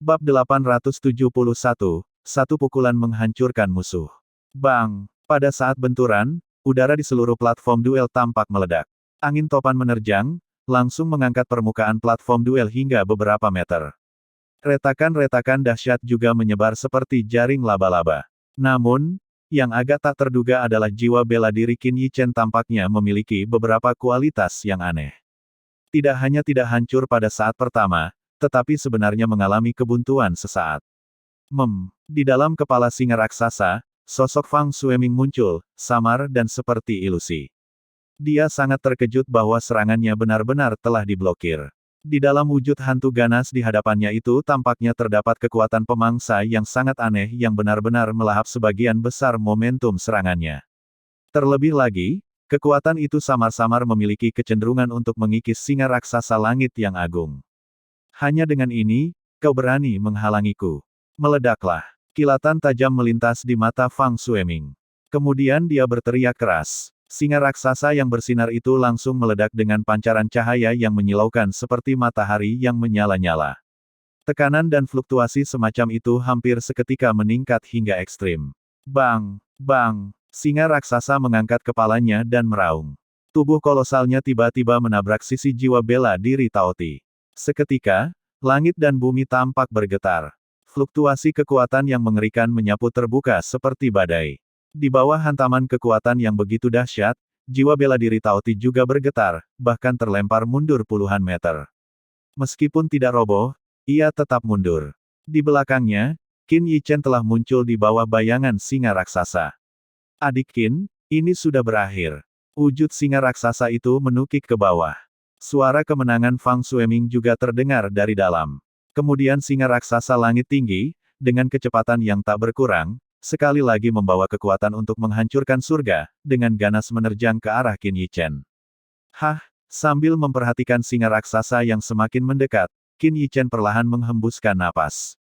Bab 871, satu pukulan menghancurkan musuh. Bang! Pada saat benturan, udara di seluruh platform duel tampak meledak. Angin topan menerjang, langsung mengangkat permukaan platform duel hingga beberapa meter. Retakan-retakan dahsyat juga menyebar seperti jaring laba-laba. Namun, yang agak tak terduga adalah jiwa bela diri Qin Yichen tampaknya memiliki beberapa kualitas yang aneh. Tidak hanya tidak hancur pada saat pertama, tetapi sebenarnya mengalami kebuntuan sesaat. Di dalam kepala singa raksasa, sosok Fang Xueming muncul, samar dan seperti ilusi. Dia sangat terkejut bahwa serangannya benar-benar telah diblokir. Di dalam wujud hantu ganas di hadapannya itu tampaknya terdapat kekuatan pemangsa yang sangat aneh yang benar-benar melahap sebagian besar momentum serangannya. Terlebih lagi, kekuatan itu samar-samar memiliki kecenderungan untuk mengikis singa raksasa langit yang agung. Hanya dengan ini, kau berani menghalangiku. Meledaklah. Kilatan tajam melintas di mata Fang Xueming. Kemudian dia berteriak keras. Singa raksasa yang bersinar itu langsung meledak dengan pancaran cahaya yang menyilaukan seperti matahari yang menyala-nyala. Tekanan dan fluktuasi semacam itu hampir seketika meningkat hingga ekstrim. Bang! Bang! Singa raksasa mengangkat kepalanya dan meraung. Tubuh kolosalnya tiba-tiba menabrak sisi jiwa bela diri Taoti. Seketika, langit dan bumi tampak bergetar. Fluktuasi kekuatan yang mengerikan menyapu terbuka seperti badai. Di bawah hantaman kekuatan yang begitu dahsyat, jiwa bela diri Taoti juga bergetar, bahkan terlempar mundur puluhan meter. Meskipun tidak roboh, ia tetap mundur. Di belakangnya, Qin Yichen telah muncul di bawah bayangan singa raksasa. Adik Qin, ini sudah berakhir. Wujud singa raksasa itu menukik ke bawah. Suara kemenangan Fang Xueming juga terdengar dari dalam. Kemudian singa raksasa langit tinggi, dengan kecepatan yang tak berkurang, sekali lagi membawa kekuatan untuk menghancurkan surga, dengan ganas menerjang ke arah Qin Yichen. Sambil memperhatikan singa raksasa yang semakin mendekat, Qin Yichen perlahan menghembuskan napas.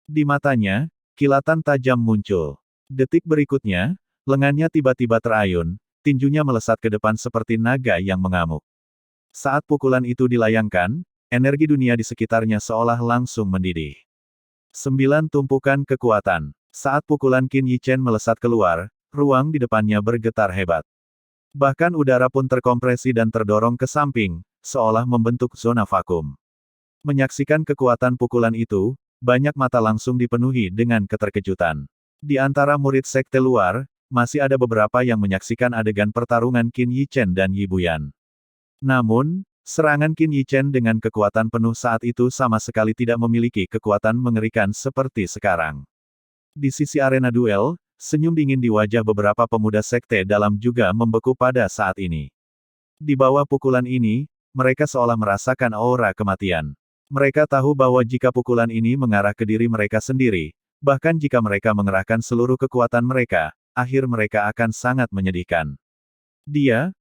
Di matanya, kilatan tajam muncul. Detik berikutnya, lengannya tiba-tiba terayun, tinjunya melesat ke depan seperti naga yang mengamuk. Saat pukulan itu dilayangkan, energi dunia di sekitarnya seolah langsung mendidih. 9 tumpukan kekuatan. Saat pukulan Qin Yichen melesat keluar, ruang di depannya bergetar hebat. Bahkan udara pun terkompresi dan terdorong ke samping, seolah membentuk zona vakum. Menyaksikan kekuatan pukulan itu, banyak mata langsung dipenuhi dengan keterkejutan. Di antara murid sekte luar, masih ada beberapa yang menyaksikan adegan pertarungan Qin Yichen dan Yi Buyan. Namun, serangan Qin Yichen dengan kekuatan penuh saat itu sama sekali tidak memiliki kekuatan mengerikan seperti sekarang. Di sisi arena duel, senyum dingin di wajah beberapa pemuda sekte dalam juga membeku pada saat ini. Di bawah pukulan ini, mereka seolah merasakan aura kematian. Mereka tahu bahwa jika pukulan ini mengarah ke diri mereka sendiri, bahkan jika mereka mengerahkan seluruh kekuatan mereka, akhir mereka akan sangat menyedihkan.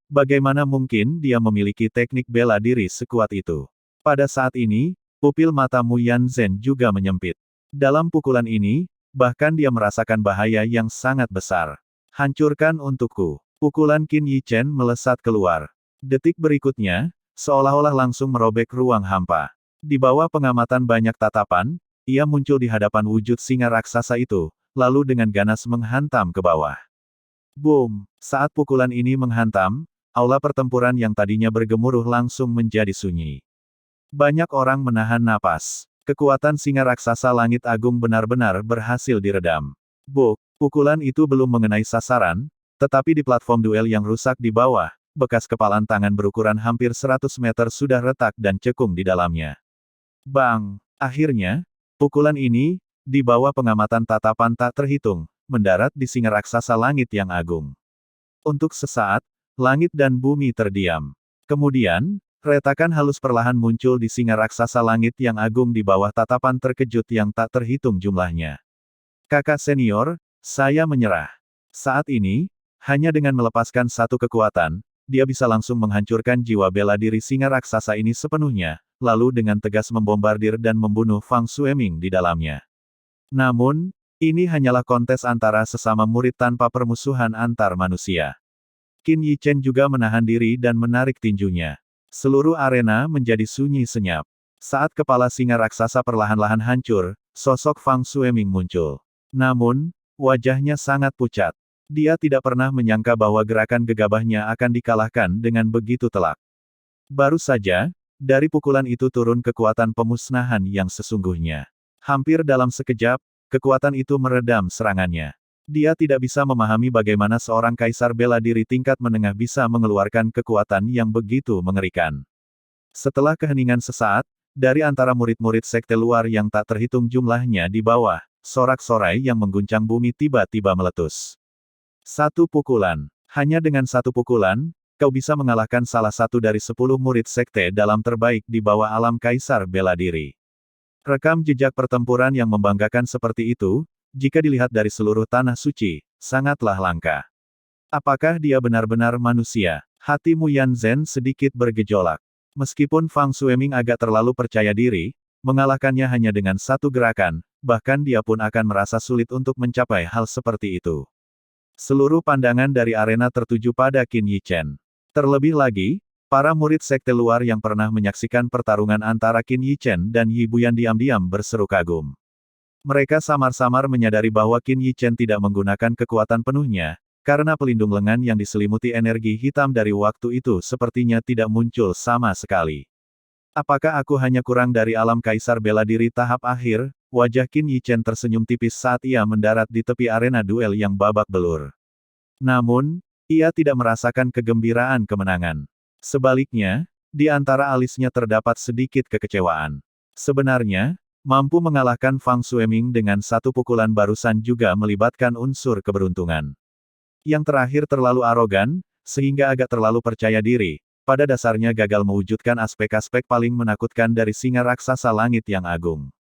Bagaimana mungkin dia memiliki teknik bela diri sekuat itu? Pada saat ini, pupil mata Mu Yanzhen juga menyempit. Dalam pukulan ini, bahkan dia merasakan bahaya yang sangat besar. Hancurkan untukku. Pukulan Qin Yichen melesat keluar. Detik berikutnya, seolah-olah langsung merobek ruang hampa. Di bawah pengamatan banyak tatapan, ia muncul di hadapan wujud singa raksasa itu, lalu dengan ganas menghantam ke bawah. Boom! Saat pukulan ini menghantam, aula pertempuran yang tadinya bergemuruh langsung menjadi sunyi. Banyak orang menahan napas. Kekuatan singa raksasa langit agung benar-benar berhasil diredam. Pukulan itu belum mengenai sasaran, tetapi di platform duel yang rusak di bawah, bekas kepalan tangan berukuran hampir 100 meter sudah retak dan cekung di dalamnya. Bang! Akhirnya, pukulan ini, di bawah pengamatan tatapan tak terhitung, mendarat di singa raksasa langit yang agung. Untuk sesaat, langit dan bumi terdiam. Kemudian, retakan halus perlahan muncul di singa raksasa langit yang agung di bawah tatapan terkejut yang tak terhitung jumlahnya. Kakak senior, saya menyerah. Saat ini, hanya dengan melepaskan satu kekuatan, dia bisa langsung menghancurkan jiwa bela diri singa raksasa ini sepenuhnya, lalu dengan tegas membombardir dan membunuh Fang Xueming di dalamnya. Namun, ini hanyalah kontes antara sesama murid tanpa permusuhan antar manusia. Qin Yichen juga menahan diri dan menarik tinjunya. Seluruh arena menjadi sunyi senyap. Saat kepala singa raksasa perlahan-lahan hancur, sosok Fang Xueming muncul. Namun, wajahnya sangat pucat. Dia tidak pernah menyangka bahwa gerakan gegabahnya akan dikalahkan dengan begitu telak. Baru saja, dari pukulan itu turun kekuatan pemusnahan yang sesungguhnya. Hampir dalam sekejap, kekuatan itu meredam serangannya. Dia tidak bisa memahami bagaimana seorang kaisar bela diri tingkat menengah bisa mengeluarkan kekuatan yang begitu mengerikan. Setelah keheningan sesaat, dari antara murid-murid sekte luar yang tak terhitung jumlahnya di bawah, sorak-sorai yang mengguncang bumi tiba-tiba meletus. Satu pukulan. Hanya dengan satu pukulan, kau bisa mengalahkan salah satu dari 10 murid sekte dalam terbaik di bawah alam kaisar bela diri. Rekam jejak pertempuran yang membanggakan seperti itu, jika dilihat dari seluruh tanah suci, sangatlah langka. Apakah dia benar-benar manusia? Hati Mu Yanzhen sedikit bergejolak. Meskipun Fang Xueming agak terlalu percaya diri, mengalahkannya hanya dengan satu gerakan, bahkan dia pun akan merasa sulit untuk mencapai hal seperti itu. Seluruh pandangan dari arena tertuju pada Qin Yichen. Terlebih lagi, para murid sekte luar yang pernah menyaksikan pertarungan antara Qin Yichen dan Yi Buyan diam-diam berseru kagum. Mereka samar-samar menyadari bahwa Qin Yichen tidak menggunakan kekuatan penuhnya, karena pelindung lengan yang diselimuti energi hitam dari waktu itu sepertinya tidak muncul sama sekali. Apakah aku hanya kurang dari alam kaisar bela diri tahap akhir? Wajah Qin Yichen tersenyum tipis saat ia mendarat di tepi arena duel yang babak belur. Namun, ia tidak merasakan kegembiraan kemenangan. Sebaliknya, di antara alisnya terdapat sedikit kekecewaan. Sebenarnya, mampu mengalahkan Fang Xueming dengan satu pukulan barusan juga melibatkan unsur keberuntungan. Yang terakhir terlalu arogan, sehingga agak terlalu percaya diri, pada dasarnya gagal mewujudkan aspek-aspek paling menakutkan dari singa raksasa langit yang agung.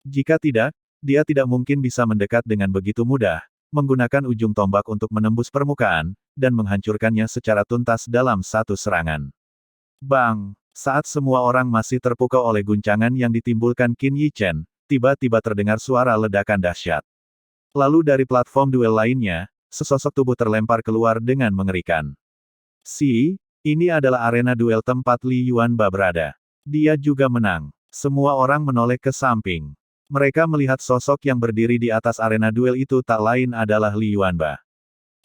Jika tidak, dia tidak mungkin bisa mendekat dengan begitu mudah, menggunakan ujung tombak untuk menembus permukaan, dan menghancurkannya secara tuntas dalam satu serangan. Bang! Saat semua orang masih terpukau oleh guncangan yang ditimbulkan Qin Yichen, tiba-tiba terdengar suara ledakan dahsyat. Lalu dari platform duel lainnya, sesosok tubuh terlempar keluar dengan mengerikan. Ini adalah arena duel tempat Li Yuanba berada. Dia juga menang. Semua orang menoleh ke samping. Mereka melihat sosok yang berdiri di atas arena duel itu tak lain adalah Li Yuanba.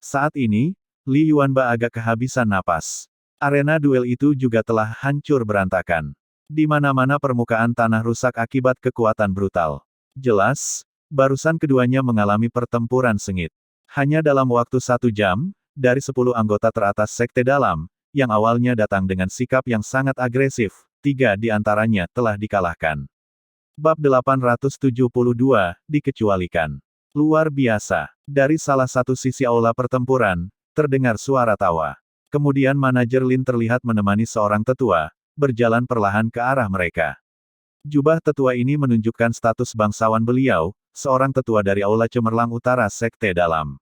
Saat ini, Li Yuanba agak kehabisan napas. Arena duel itu juga telah hancur berantakan. Di mana-mana permukaan tanah rusak akibat kekuatan brutal. Jelas, barusan keduanya mengalami pertempuran sengit. Hanya dalam waktu 1 jam, dari 10 anggota teratas sekte dalam, yang awalnya datang dengan sikap yang sangat agresif, 3 di antaranya telah dikalahkan. Bab 872, dikecualikan. Luar biasa. Dari salah satu sisi aula pertempuran, terdengar suara tawa. Kemudian manajer Lin terlihat menemani seorang tetua, berjalan perlahan ke arah mereka. Jubah tetua ini menunjukkan status bangsawan beliau, seorang tetua dari aula cemerlang utara sekte dalam.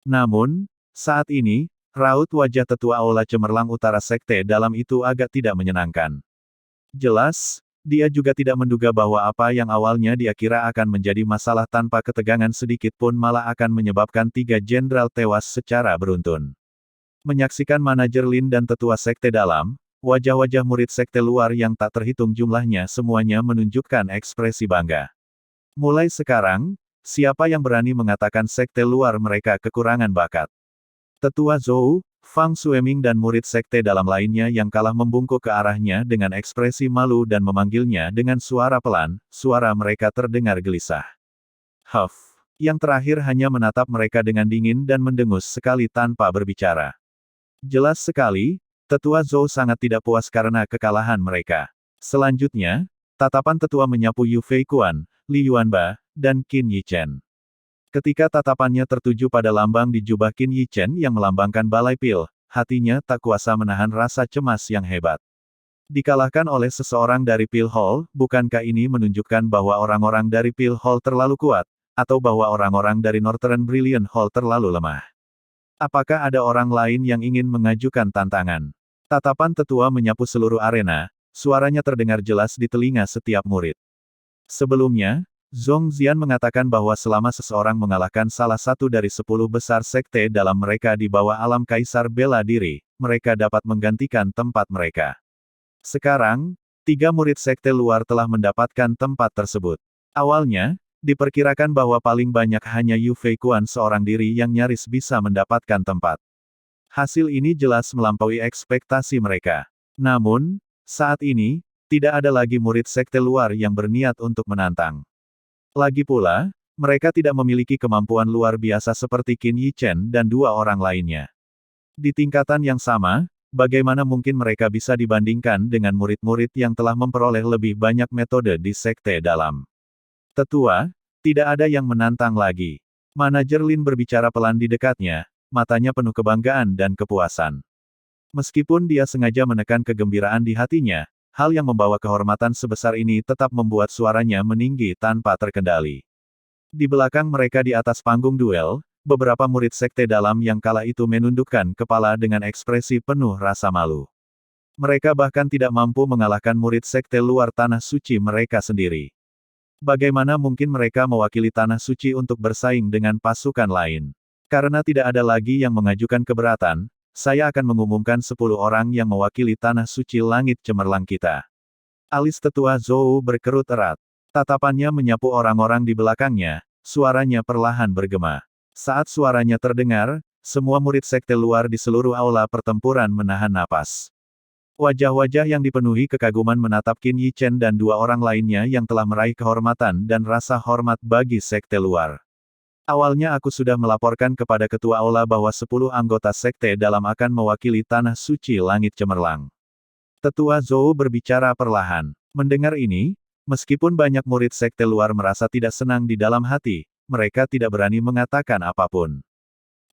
Namun, saat ini, raut wajah tetua aula cemerlang utara sekte dalam itu agak tidak menyenangkan. Jelas, dia juga tidak menduga bahwa apa yang awalnya dia kira akan menjadi masalah tanpa ketegangan sedikit pun malah akan menyebabkan 3 jenderal tewas secara beruntun. Menyaksikan manajer Lin dan tetua sekte dalam, wajah-wajah murid sekte luar yang tak terhitung jumlahnya semuanya menunjukkan ekspresi bangga. Mulai sekarang, siapa yang berani mengatakan sekte luar mereka kekurangan bakat? Tetua Zhou, Fang Xueming dan murid sekte dalam lainnya yang kalah membungkuk ke arahnya dengan ekspresi malu dan memanggilnya dengan suara pelan, suara mereka terdengar gelisah. Huff. Yang terakhir hanya menatap mereka dengan dingin dan mendengus sekali tanpa berbicara. Jelas sekali, Tetua Zhou sangat tidak puas karena kekalahan mereka. Selanjutnya, tatapan tetua menyapu Yu Feikuan, Li Yuanba, dan Qin Yichen. Ketika tatapannya tertuju pada lambang di jubah Qin Yichen yang melambangkan balai pil, hatinya tak kuasa menahan rasa cemas yang hebat. Dikalahkan oleh seseorang dari Pil Hall, bukankah ini menunjukkan bahwa orang-orang dari Pil Hall terlalu kuat, atau bahwa orang-orang dari Northern Brilliant Hall terlalu lemah? Apakah ada orang lain yang ingin mengajukan tantangan? Tatapan tetua menyapu seluruh arena, suaranya terdengar jelas di telinga setiap murid. Sebelumnya, Zhong Xian mengatakan bahwa selama seseorang mengalahkan salah satu dari 10 besar sekte dalam mereka di bawah alam kaisar bela diri, mereka dapat menggantikan tempat mereka. Sekarang, 3 murid sekte luar telah mendapatkan tempat tersebut. Awalnya, diperkirakan bahwa paling banyak hanya Yu Feikuan seorang diri yang nyaris bisa mendapatkan tempat. Hasil ini jelas melampaui ekspektasi mereka. Namun, saat ini, tidak ada lagi murid sekte luar yang berniat untuk menantang. Lagi pula, mereka tidak memiliki kemampuan luar biasa seperti Qin Yichen dan 2 orang lainnya. Di tingkatan yang sama, bagaimana mungkin mereka bisa dibandingkan dengan murid-murid yang telah memperoleh lebih banyak metode di sekte dalam? Tetua, tidak ada yang menantang lagi. Manajer Lin berbicara pelan di dekatnya, matanya penuh kebanggaan dan kepuasan. Meskipun dia sengaja menekan kegembiraan di hatinya, hal yang membawa kehormatan sebesar ini tetap membuat suaranya meninggi tanpa terkendali. Di belakang mereka di atas panggung duel, beberapa murid sekte dalam yang kala itu menundukkan kepala dengan ekspresi penuh rasa malu. Mereka bahkan tidak mampu mengalahkan murid sekte luar tanah suci mereka sendiri. Bagaimana mungkin mereka mewakili tanah suci untuk bersaing dengan pasukan lain? Karena tidak ada lagi yang mengajukan keberatan, saya akan mengumumkan 10 orang yang mewakili tanah suci langit cemerlang kita. Alis tetua Zhou berkerut erat. Tatapannya menyapu orang-orang di belakangnya, suaranya perlahan bergema. Saat suaranya terdengar, semua murid sekte luar di seluruh aula pertempuran menahan napas. Wajah-wajah yang dipenuhi kekaguman menatap Qin Yichen dan 2 orang lainnya yang telah meraih kehormatan dan rasa hormat bagi sekte luar. Awalnya aku sudah melaporkan kepada ketua aula bahwa 10 anggota sekte dalam akan mewakili tanah suci langit cemerlang. Tetua Zhou berbicara perlahan. Mendengar ini, meskipun banyak murid sekte luar merasa tidak senang di dalam hati, mereka tidak berani mengatakan apapun.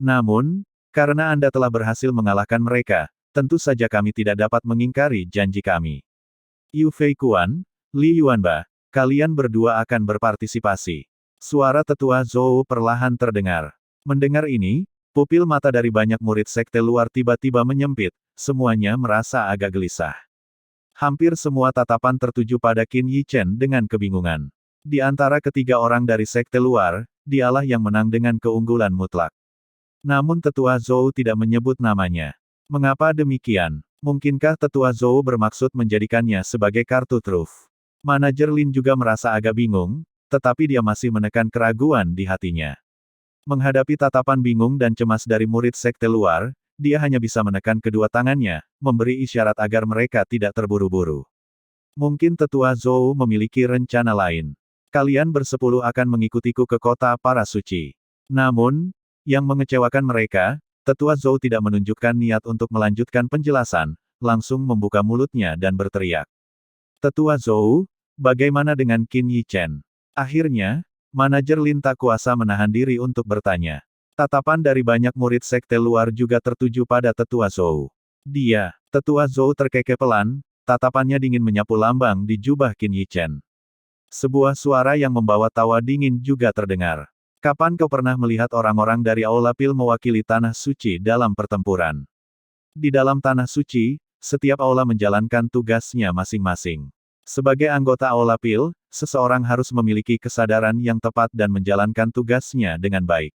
Namun, karena Anda telah berhasil mengalahkan mereka, tentu saja kami tidak dapat mengingkari janji kami. Yu Feikuan, Li Yuanba, kalian berdua akan berpartisipasi. Suara tetua Zhou perlahan terdengar. Mendengar ini, pupil mata dari banyak murid sekte luar tiba-tiba menyempit, semuanya merasa agak gelisah. Hampir semua tatapan tertuju pada Qin Yichen dengan kebingungan. Di antara ketiga orang dari sekte luar, dialah yang menang dengan keunggulan mutlak. Namun tetua Zhou tidak menyebut namanya. Mengapa demikian? Mungkinkah tetua Zhou bermaksud menjadikannya sebagai kartu truf? Manajer Lin juga merasa agak bingung, tetapi dia masih menekan keraguan di hatinya. Menghadapi tatapan bingung dan cemas dari murid sekte luar, dia hanya bisa menekan kedua tangannya, memberi isyarat agar mereka tidak terburu-buru. Mungkin tetua Zhou memiliki rencana lain. Kalian bersepuluh akan mengikutiku ke kota para suci. Namun, yang mengecewakan mereka, tetua Zhou tidak menunjukkan niat untuk melanjutkan penjelasan, langsung membuka mulutnya dan berteriak. Tetua Zhou, bagaimana dengan Qin Yichen? Akhirnya, manajer Lin tak kuasa menahan diri untuk bertanya. Tatapan dari banyak murid sekte luar juga tertuju pada tetua Zhou. Tetua Zhou terkekeh pelan, tatapannya dingin menyapu lambang di jubah Qin Yichen. Sebuah suara yang membawa tawa dingin juga terdengar. Kapan kau pernah melihat orang-orang dari Aula Pil mewakili tanah suci dalam pertempuran? Di dalam tanah suci, setiap aula menjalankan tugasnya masing-masing. Sebagai anggota Aula Pil, seseorang harus memiliki kesadaran yang tepat dan menjalankan tugasnya dengan baik.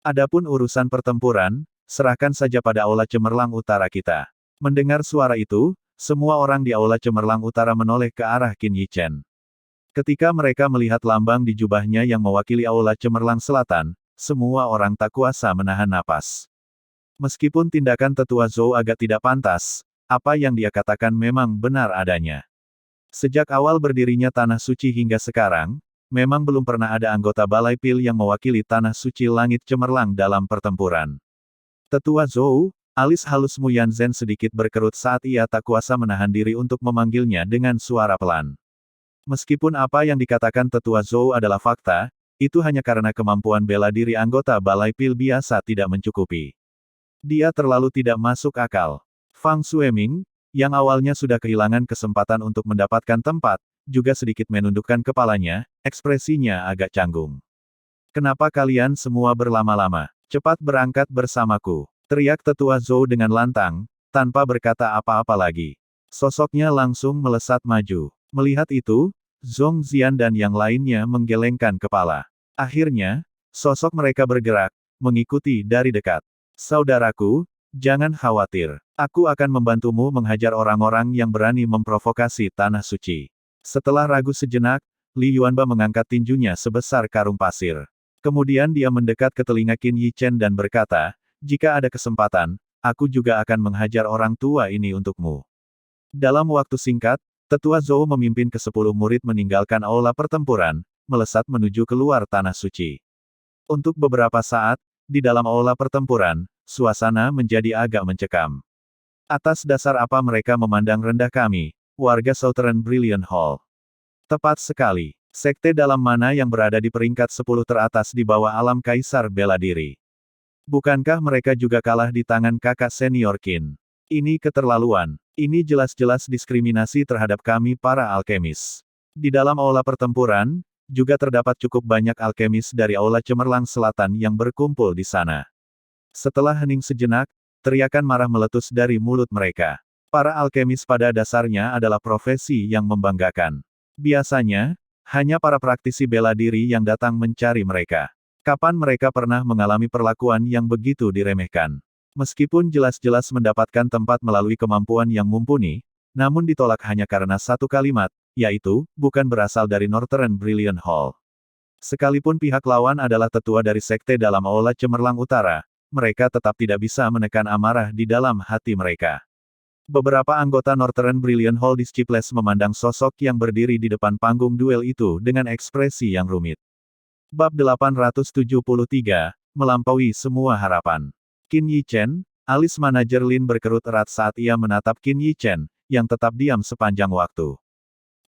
Adapun urusan pertempuran, serahkan saja pada Aula Cemerlang Utara kita. Mendengar suara itu, semua orang di Aula Cemerlang Utara menoleh ke arah Qin Yichen. Ketika mereka melihat lambang di jubahnya yang mewakili Aula Cemerlang Selatan, semua orang tak kuasa menahan napas. Meskipun tindakan tetua Zhou agak tidak pantas, apa yang dia katakan memang benar adanya. Sejak awal berdirinya Tanah Suci hingga sekarang, memang belum pernah ada anggota Balai Pil yang mewakili Tanah Suci Langit Cemerlang dalam pertempuran. Tetua Zhou, alis halus Mu Yanzhen sedikit berkerut saat ia tak kuasa menahan diri untuk memanggilnya dengan suara pelan. Meskipun apa yang dikatakan Tetua Zhou adalah fakta, itu hanya karena kemampuan bela diri anggota Balai Pil biasa tidak mencukupi. Dia terlalu tidak masuk akal. Fang Xueming, yang awalnya sudah kehilangan kesempatan untuk mendapatkan tempat, juga sedikit menundukkan kepalanya, ekspresinya agak canggung. Kenapa kalian semua berlama-lama? Cepat berangkat bersamaku, teriak tetua Zhou dengan lantang, tanpa berkata apa-apa lagi. Sosoknya langsung melesat maju. Melihat itu, Zhong Xian dan yang lainnya menggelengkan kepala. Akhirnya, sosok mereka bergerak, mengikuti dari dekat. Saudaraku, Jangan khawatir. Aku akan membantumu menghajar orang-orang yang berani memprovokasi tanah suci. Setelah ragu sejenak, Li Yuanba mengangkat tinjunya sebesar karung pasir. Kemudian dia mendekat ke telinga Qin Yi Chen dan berkata, jika ada kesempatan, aku juga akan menghajar orang tua ini untukmu. Dalam waktu singkat, Tetua Zhou memimpin ke-10 murid meninggalkan aula pertempuran, melesat menuju keluar tanah suci. Untuk beberapa saat, di dalam aula pertempuran, suasana menjadi agak mencekam. Atas dasar apa mereka memandang rendah kami, warga Southern Brilliant Hall? Tepat sekali. Sekte dalam mana yang berada di peringkat 10 teratas di bawah alam kaisar bela diri. Bukankah mereka juga kalah di tangan kakak senior Qin? Ini keterlaluan. Ini jelas-jelas diskriminasi terhadap kami para alkemis. Di dalam aula pertempuran, juga terdapat cukup banyak alkemis dari aula Cemerlang Selatan yang berkumpul di sana. Setelah hening sejenak, teriakan marah meletus dari mulut mereka. Para alkemis pada dasarnya adalah profesi yang membanggakan. Biasanya, hanya para praktisi bela diri yang datang mencari mereka. Kapan mereka pernah mengalami perlakuan yang begitu diremehkan? Meskipun jelas-jelas mendapatkan tempat melalui kemampuan yang mumpuni, namun ditolak hanya karena satu kalimat, yaitu, bukan berasal dari Northern Brilliant Hall. Sekalipun pihak lawan adalah tetua dari sekte dalam aula Cemerlang Utara, mereka tetap tidak bisa menekan amarah di dalam hati mereka. Beberapa anggota Northern Brilliant Hall Disciples memandang sosok yang berdiri di depan panggung duel itu dengan ekspresi yang rumit. Bab 873, melampaui semua harapan. Qin Yi Chen, alis manajer Lin berkerut erat saat ia menatap Qin Yi Chen, yang tetap diam sepanjang waktu.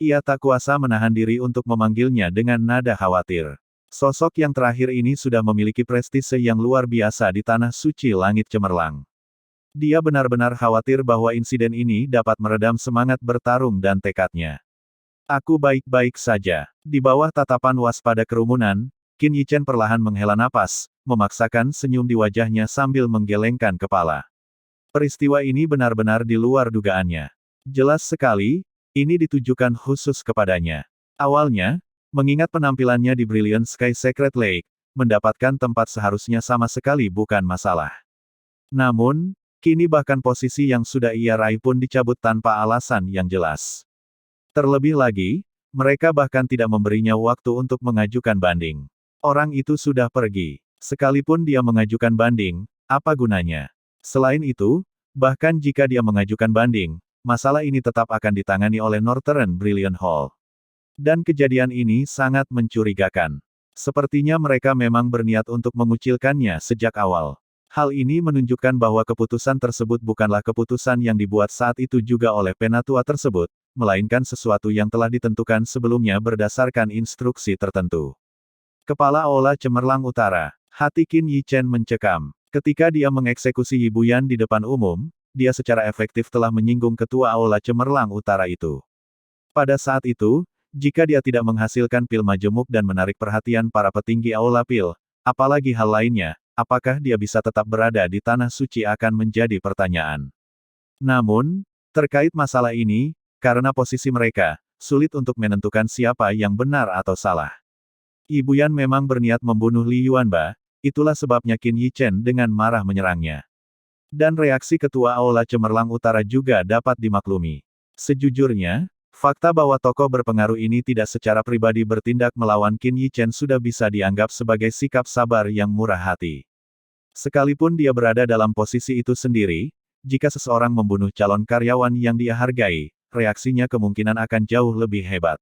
Ia tak kuasa menahan diri untuk memanggilnya dengan nada khawatir. Sosok yang terakhir ini sudah memiliki prestise yang luar biasa di tanah suci langit cemerlang. Dia benar-benar khawatir bahwa insiden ini dapat meredam semangat bertarung dan tekadnya. Aku baik-baik saja. Di bawah tatapan waspada kerumunan, Qin Yi Chen perlahan menghela napas, memaksakan senyum di wajahnya sambil menggelengkan kepala. Peristiwa ini benar-benar di luar dugaannya. Jelas sekali, ini ditujukan khusus kepadanya. Awalnya, mengingat penampilannya di Brilliant Sky Secret Lake, mendapatkan tempat seharusnya sama sekali bukan masalah. Namun, kini bahkan posisi yang sudah ia raih pun dicabut tanpa alasan yang jelas. Terlebih lagi, mereka bahkan tidak memberinya waktu untuk mengajukan banding. Orang itu sudah pergi. Sekalipun dia mengajukan banding, apa gunanya? Selain itu, bahkan jika dia mengajukan banding, masalah ini tetap akan ditangani oleh Northern Brilliant Hall. Dan kejadian ini sangat mencurigakan. Sepertinya mereka memang berniat untuk mengucilkannya sejak awal. Hal ini menunjukkan bahwa keputusan tersebut bukanlah keputusan yang dibuat saat itu juga oleh penatua tersebut, melainkan sesuatu yang telah ditentukan sebelumnya berdasarkan instruksi tertentu. Kepala Aula Cemerlang Utara. Hati Qin Yi Chen mencekam. Ketika dia mengeksekusi Yi Buyan di depan umum, dia secara efektif telah menyinggung ketua Aula Cemerlang Utara itu. Pada saat itu, jika dia tidak menghasilkan pil majemuk dan menarik perhatian para petinggi Aula Pil, apalagi hal lainnya, apakah dia bisa tetap berada di tanah suci akan menjadi pertanyaan. Namun, terkait masalah ini, karena posisi mereka, sulit untuk menentukan siapa yang benar atau salah. Yi Buyan memang berniat membunuh Li Yuanba, itulah sebabnya Qin Yi Chen dengan marah menyerangnya. Dan reaksi ketua Aula Cemerlang Utara juga dapat dimaklumi. Sejujurnya, fakta bahwa tokoh berpengaruh ini tidak secara pribadi bertindak melawan Qin Yi Chen sudah bisa dianggap sebagai sikap sabar yang murah hati. Sekalipun dia berada dalam posisi itu sendiri, jika seseorang membunuh calon karyawan yang dia hargai, reaksinya kemungkinan akan jauh lebih hebat.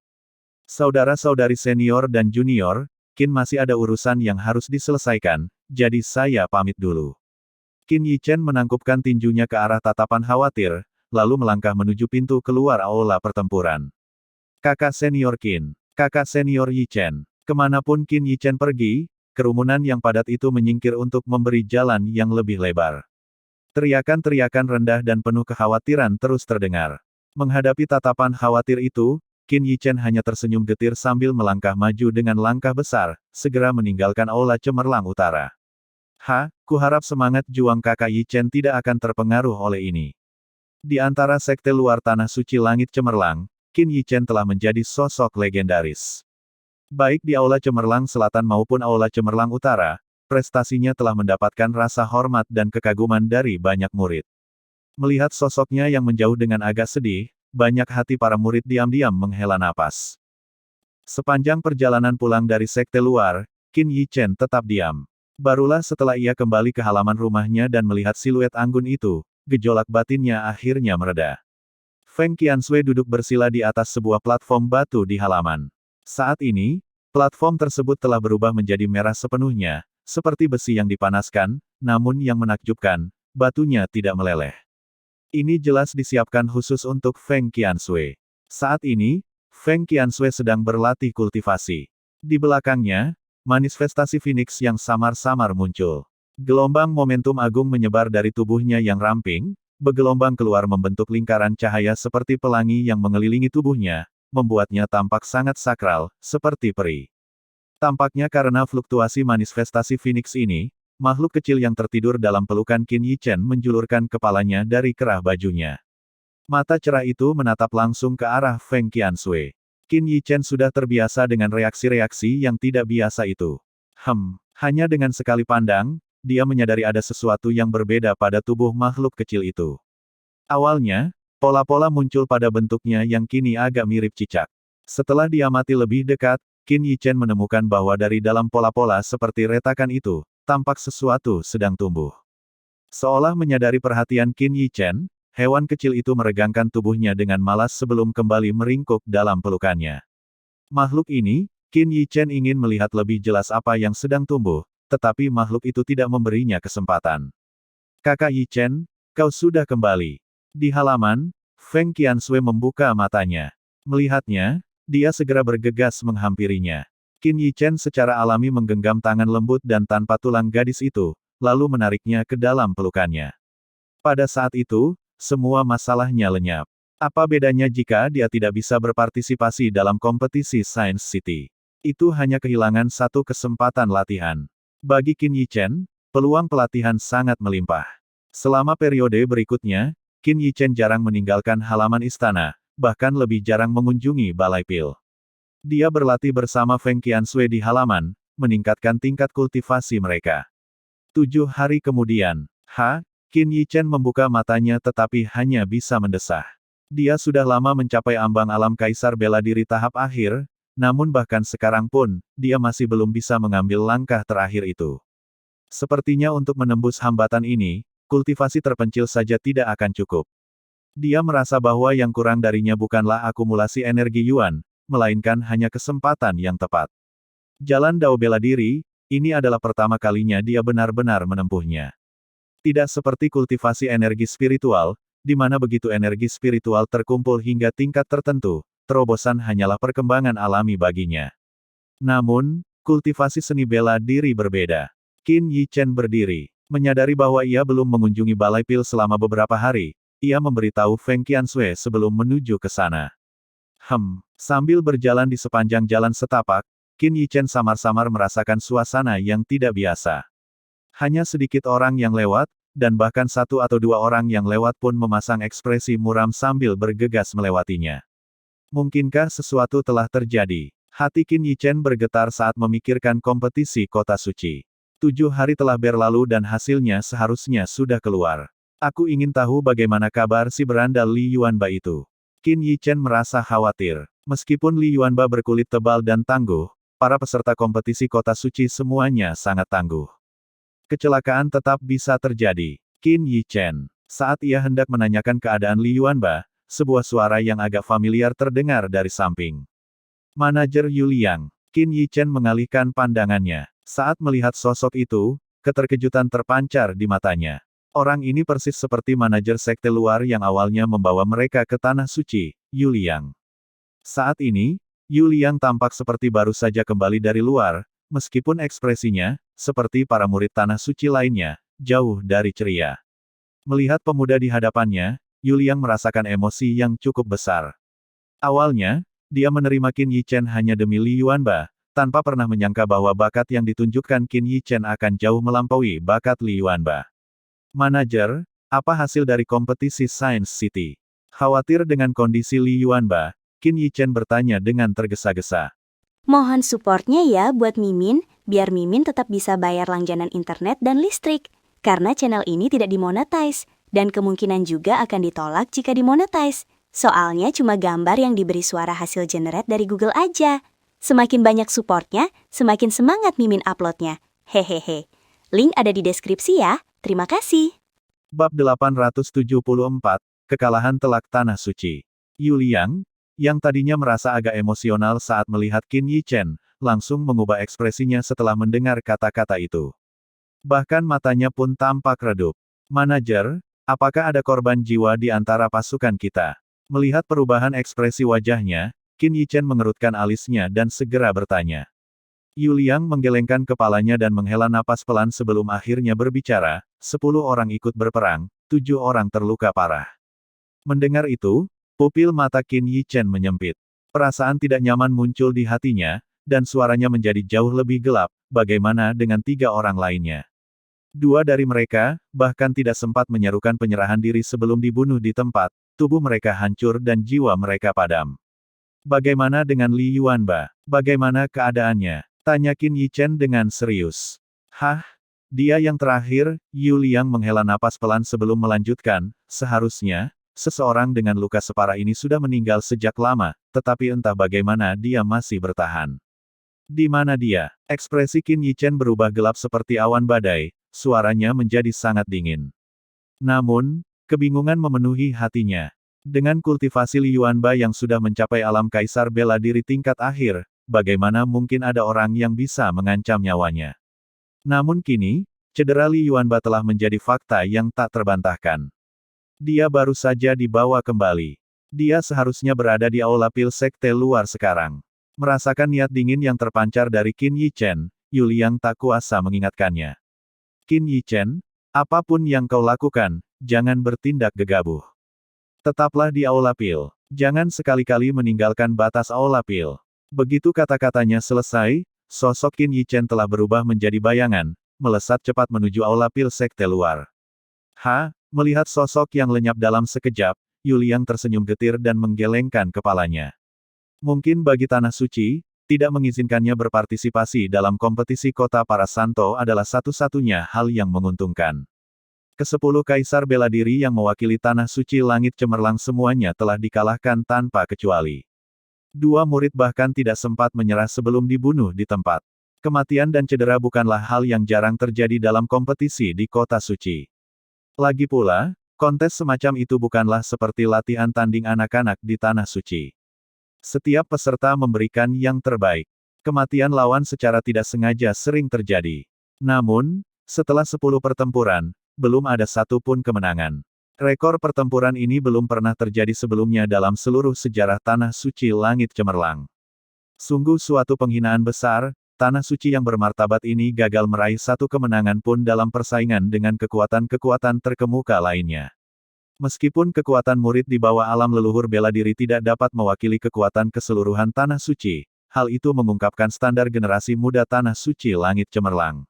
Saudara-saudari senior dan junior, Qin masih ada urusan yang harus diselesaikan, jadi saya pamit dulu. Qin Yi Chen menangkupkan tinjunya ke arah tatapan khawatir, lalu melangkah menuju pintu keluar aula pertempuran. Kakak senior Qin, kakak senior Yi Chen, kemanapun Qin Yi Chen pergi, kerumunan yang padat itu menyingkir untuk memberi jalan yang lebih lebar. Teriakan-teriakan rendah dan penuh kekhawatiran terus terdengar. Menghadapi tatapan khawatir itu, Qin Yi Chen hanya tersenyum getir sambil melangkah maju dengan langkah besar, segera meninggalkan Aula Cemerlang Utara. Kuharap semangat juang kakak Yi Chen tidak akan terpengaruh oleh ini. Di antara sekte luar tanah suci langit cemerlang, Qin Yi Chen telah menjadi sosok legendaris. Baik di Aula Cemerlang Selatan maupun Aula Cemerlang Utara, prestasinya telah mendapatkan rasa hormat dan kekaguman dari banyak murid. Melihat sosoknya yang menjauh dengan agak sedih, banyak hati para murid diam-diam menghela napas. Sepanjang perjalanan pulang dari sekte luar, Qin Yichen tetap diam. Barulah setelah ia kembali ke halaman rumahnya dan melihat siluet anggun itu, gejolak batinnya akhirnya mereda. Feng Qianshui duduk bersila di atas sebuah platform batu di halaman. Saat ini, platform tersebut telah berubah menjadi merah sepenuhnya, seperti besi yang dipanaskan, namun yang menakjubkan, batunya tidak meleleh. Ini jelas disiapkan khusus untuk Feng Qianshui. Saat ini, Feng Qianshui sedang berlatih kultivasi. Di belakangnya, manifestasi Phoenix yang samar-samar muncul. Gelombang momentum agung menyebar dari tubuhnya yang ramping, bergelombang keluar membentuk lingkaran cahaya seperti pelangi yang mengelilingi tubuhnya, membuatnya tampak sangat sakral, seperti peri. Tampaknya karena fluktuasi manifestasi Phoenix ini, makhluk kecil yang tertidur dalam pelukan Qin Yichen menjulurkan kepalanya dari kerah bajunya. Mata cerah itu menatap langsung ke arah Feng Qianshui. Qin Yichen sudah terbiasa dengan reaksi-reaksi yang tidak biasa itu. Hanya dengan sekali pandang, dia menyadari ada sesuatu yang berbeda pada tubuh makhluk kecil itu. Awalnya, pola-pola muncul pada bentuknya yang kini agak mirip cicak. Setelah diamati lebih dekat, Qin Yichen menemukan bahwa dari dalam pola-pola seperti retakan itu, tampak sesuatu sedang tumbuh. Seolah menyadari perhatian Qin Yichen, hewan kecil itu meregangkan tubuhnya dengan malas sebelum kembali meringkuk dalam pelukannya. Makhluk ini, Qin Yichen ingin melihat lebih jelas apa yang sedang tumbuh, tetapi makhluk itu tidak memberinya kesempatan. Kakak Yichen, kau sudah kembali. Di halaman, Feng Qianshui membuka matanya. Melihatnya, dia segera bergegas menghampirinya. Qin Yichen secara alami menggenggam tangan lembut dan tanpa tulang gadis itu, lalu menariknya ke dalam pelukannya. Pada saat itu, semua masalahnya lenyap. Apa bedanya jika dia tidak bisa berpartisipasi dalam kompetisi Science City? Itu hanya kehilangan satu kesempatan latihan. Bagi Qin Yichen, peluang pelatihan sangat melimpah. Selama periode berikutnya, Qin Yichen jarang meninggalkan halaman istana, bahkan lebih jarang mengunjungi balai pil. Dia berlatih bersama Feng Qianshui di halaman, meningkatkan tingkat kultivasi mereka. 7 hari kemudian, Qin Yichen membuka matanya tetapi hanya bisa mendesah. Dia sudah lama mencapai ambang alam kaisar bela diri tahap akhir, namun bahkan sekarang pun, dia masih belum bisa mengambil langkah terakhir itu. Sepertinya untuk menembus hambatan ini, kultivasi terpencil saja tidak akan cukup. Dia merasa bahwa yang kurang darinya bukanlah akumulasi energi Yuan, melainkan hanya kesempatan yang tepat. Jalan Dao bela diri, ini adalah pertama kalinya dia benar-benar menempuhnya. Tidak seperti kultivasi energi spiritual, di mana begitu energi spiritual terkumpul hingga tingkat tertentu, terobosan hanyalah perkembangan alami baginya. Namun, kultivasi seni bela diri berbeda. Qin Yichen berdiri, menyadari bahwa ia belum mengunjungi balai pil selama beberapa hari, ia memberitahu Feng Qianshui sebelum menuju ke sana. Sambil berjalan di sepanjang jalan setapak, Qin Yichen samar-samar merasakan suasana yang tidak biasa. Hanya sedikit orang yang lewat, dan bahkan satu atau dua orang yang lewat pun memasang ekspresi muram sambil bergegas melewatinya. Mungkinkah sesuatu telah terjadi? Hati Qin Yichen bergetar saat memikirkan kompetisi kota suci. 7 hari telah berlalu dan hasilnya seharusnya sudah keluar. Aku ingin tahu bagaimana kabar si berandal Li Yuanba itu. Qin Yichen merasa khawatir. Meskipun Li Yuanba berkulit tebal dan tangguh, para peserta kompetisi kota suci semuanya sangat tangguh. Kecelakaan tetap bisa terjadi. Qin Yichen. Saat ia hendak menanyakan keadaan Li Yuanba, sebuah suara yang agak familiar terdengar dari samping. Manajer Yu Liang. Qin Yichen mengalihkan pandangannya. Saat melihat sosok itu, keterkejutan terpancar di matanya. Orang ini persis seperti manajer sekte luar yang awalnya membawa mereka ke Tanah Suci, Yu Liang. Saat ini, Yu Liang tampak seperti baru saja kembali dari luar, meskipun ekspresinya, seperti para murid Tanah Suci lainnya, jauh dari ceria. Melihat pemuda di hadapannya, Yu Liang merasakan emosi yang cukup besar. Awalnya, dia menerima Qin Yichen hanya demi Li Yuanba, tanpa pernah menyangka bahwa bakat yang ditunjukkan Qin Yichen akan jauh melampaui bakat Li Yuanba. Manajer, apa hasil dari kompetisi Science City? Khawatir dengan kondisi Li Yuanba, Qin Yichen bertanya dengan tergesa-gesa. Mohon supportnya ya buat Mimin, biar Mimin tetap bisa bayar langganan internet dan listrik. Karena channel ini tidak dimonetize, dan kemungkinan juga akan ditolak jika dimonetize. Soalnya cuma gambar yang diberi suara hasil generate dari Google aja. Semakin banyak supportnya, semakin semangat Mimin uploadnya. Hehehe. Link ada di deskripsi ya. Terima kasih. Bab 874, Kekalahan Telak Tanah Suci. Yu Liang, yang tadinya merasa agak emosional saat melihat Qin Yichen, langsung mengubah ekspresinya setelah mendengar kata-kata itu. Bahkan matanya pun tampak redup. Manajer, apakah ada korban jiwa di antara pasukan kita? Melihat perubahan ekspresi wajahnya, Qin Yichen mengerutkan alisnya dan segera bertanya. Yu Liang menggelengkan kepalanya dan menghela napas pelan sebelum akhirnya berbicara, 10 orang ikut berperang, 7 orang terluka parah. Mendengar itu, pupil mata Qin Yichen menyempit. Perasaan tidak nyaman muncul di hatinya, dan suaranya menjadi jauh lebih gelap, bagaimana dengan 3 orang lainnya. 2 dari mereka, bahkan tidak sempat menyerukan penyerahan diri sebelum dibunuh di tempat, tubuh mereka hancur dan jiwa mereka padam. Bagaimana dengan Li Yuanba? Bagaimana keadaannya? Tanya Qin Yichen dengan serius. Hah? Dia yang terakhir, Yu Liang menghela napas pelan sebelum melanjutkan, seharusnya, seseorang dengan luka separah ini sudah meninggal sejak lama, tetapi entah bagaimana dia masih bertahan. Di mana dia? Ekspresi Qin Yichen berubah gelap seperti awan badai, suaranya menjadi sangat dingin. Namun, kebingungan memenuhi hatinya. Dengan kultivasi Li Yuanba yang sudah mencapai alam kaisar bela diri tingkat akhir, bagaimana mungkin ada orang yang bisa mengancam nyawanya? Namun kini, cedera Li Yuanba telah menjadi fakta yang tak terbantahkan. Dia baru saja dibawa kembali. Dia seharusnya berada di aula pil sekte luar sekarang. Merasakan niat dingin yang terpancar dari Qin Yichen, Yu Liang tak kuasa mengingatkannya. Qin Yichen, apapun yang kau lakukan, jangan bertindak gegabah. Tetaplah di aula pil. Jangan sekali-kali meninggalkan batas aula pil. Begitu kata-katanya selesai, sosok Qin Yichen telah berubah menjadi bayangan, melesat cepat menuju aula pil sekte luar. Melihat sosok yang lenyap dalam sekejap, Yu Liang tersenyum getir dan menggelengkan kepalanya. Mungkin bagi Tanah Suci, tidak mengizinkannya berpartisipasi dalam kompetisi kota para Santo adalah satu-satunya hal yang menguntungkan. Ke-10 kaisar bela diri yang mewakili Tanah Suci Langit Cemerlang semuanya telah dikalahkan tanpa kecuali. 2 murid bahkan tidak sempat menyerah sebelum dibunuh di tempat. Kematian dan cedera bukanlah hal yang jarang terjadi dalam kompetisi di kota suci. Lagi pula, kontes semacam itu bukanlah seperti latihan tanding anak-anak di Tanah Suci. Setiap peserta memberikan yang terbaik. Kematian lawan secara tidak sengaja sering terjadi. Namun, setelah 10 pertempuran, belum ada satu pun kemenangan. Rekor pertempuran ini belum pernah terjadi sebelumnya dalam seluruh sejarah Tanah Suci Langit Cemerlang. Sungguh suatu penghinaan besar, Tanah Suci yang bermartabat ini gagal meraih satu kemenangan pun dalam persaingan dengan kekuatan-kekuatan terkemuka lainnya. Meskipun kekuatan murid di bawah alam leluhur bela diri tidak dapat mewakili kekuatan keseluruhan Tanah Suci, hal itu mengungkapkan standar generasi muda Tanah Suci Langit Cemerlang.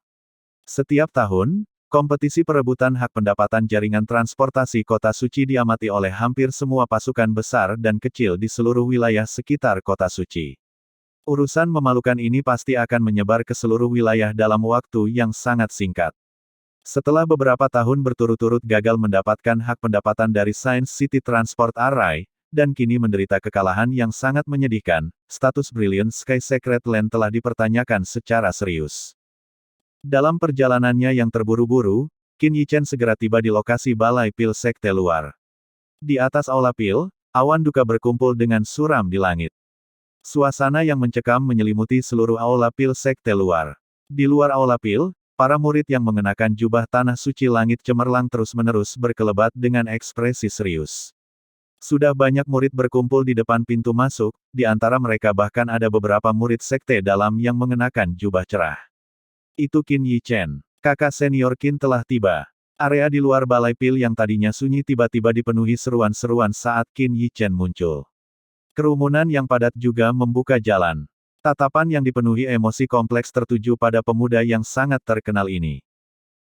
Setiap tahun, kompetisi perebutan hak pendapatan jaringan transportasi kota suci diamati oleh hampir semua pasukan besar dan kecil di seluruh wilayah sekitar kota suci. Urusan memalukan ini pasti akan menyebar ke seluruh wilayah dalam waktu yang sangat singkat. Setelah beberapa tahun berturut-turut gagal mendapatkan hak pendapatan dari Science City Transport Array, dan kini menderita kekalahan yang sangat menyedihkan, status Brilliant Sky Secret Land telah dipertanyakan secara serius. Dalam perjalanannya yang terburu-buru, Qin Yichen segera tiba di lokasi balai pil sekte luar. Di atas aula pil, awan duka berkumpul dengan suram di langit. Suasana yang mencekam menyelimuti seluruh aula pil sekte luar. Di luar aula pil, para murid yang mengenakan jubah Tanah Suci Langit Cemerlang terus-menerus berkelebat dengan ekspresi serius. Sudah banyak murid berkumpul di depan pintu masuk, di antara mereka bahkan ada beberapa murid sekte dalam yang mengenakan jubah cerah. Itu Qin Yichen. Kakak senior Qin telah tiba. Area di luar balai pil yang tadinya sunyi tiba-tiba dipenuhi seruan-seruan saat Qin Yichen muncul. Kerumunan yang padat juga membuka jalan. Tatapan yang dipenuhi emosi kompleks tertuju pada pemuda yang sangat terkenal ini.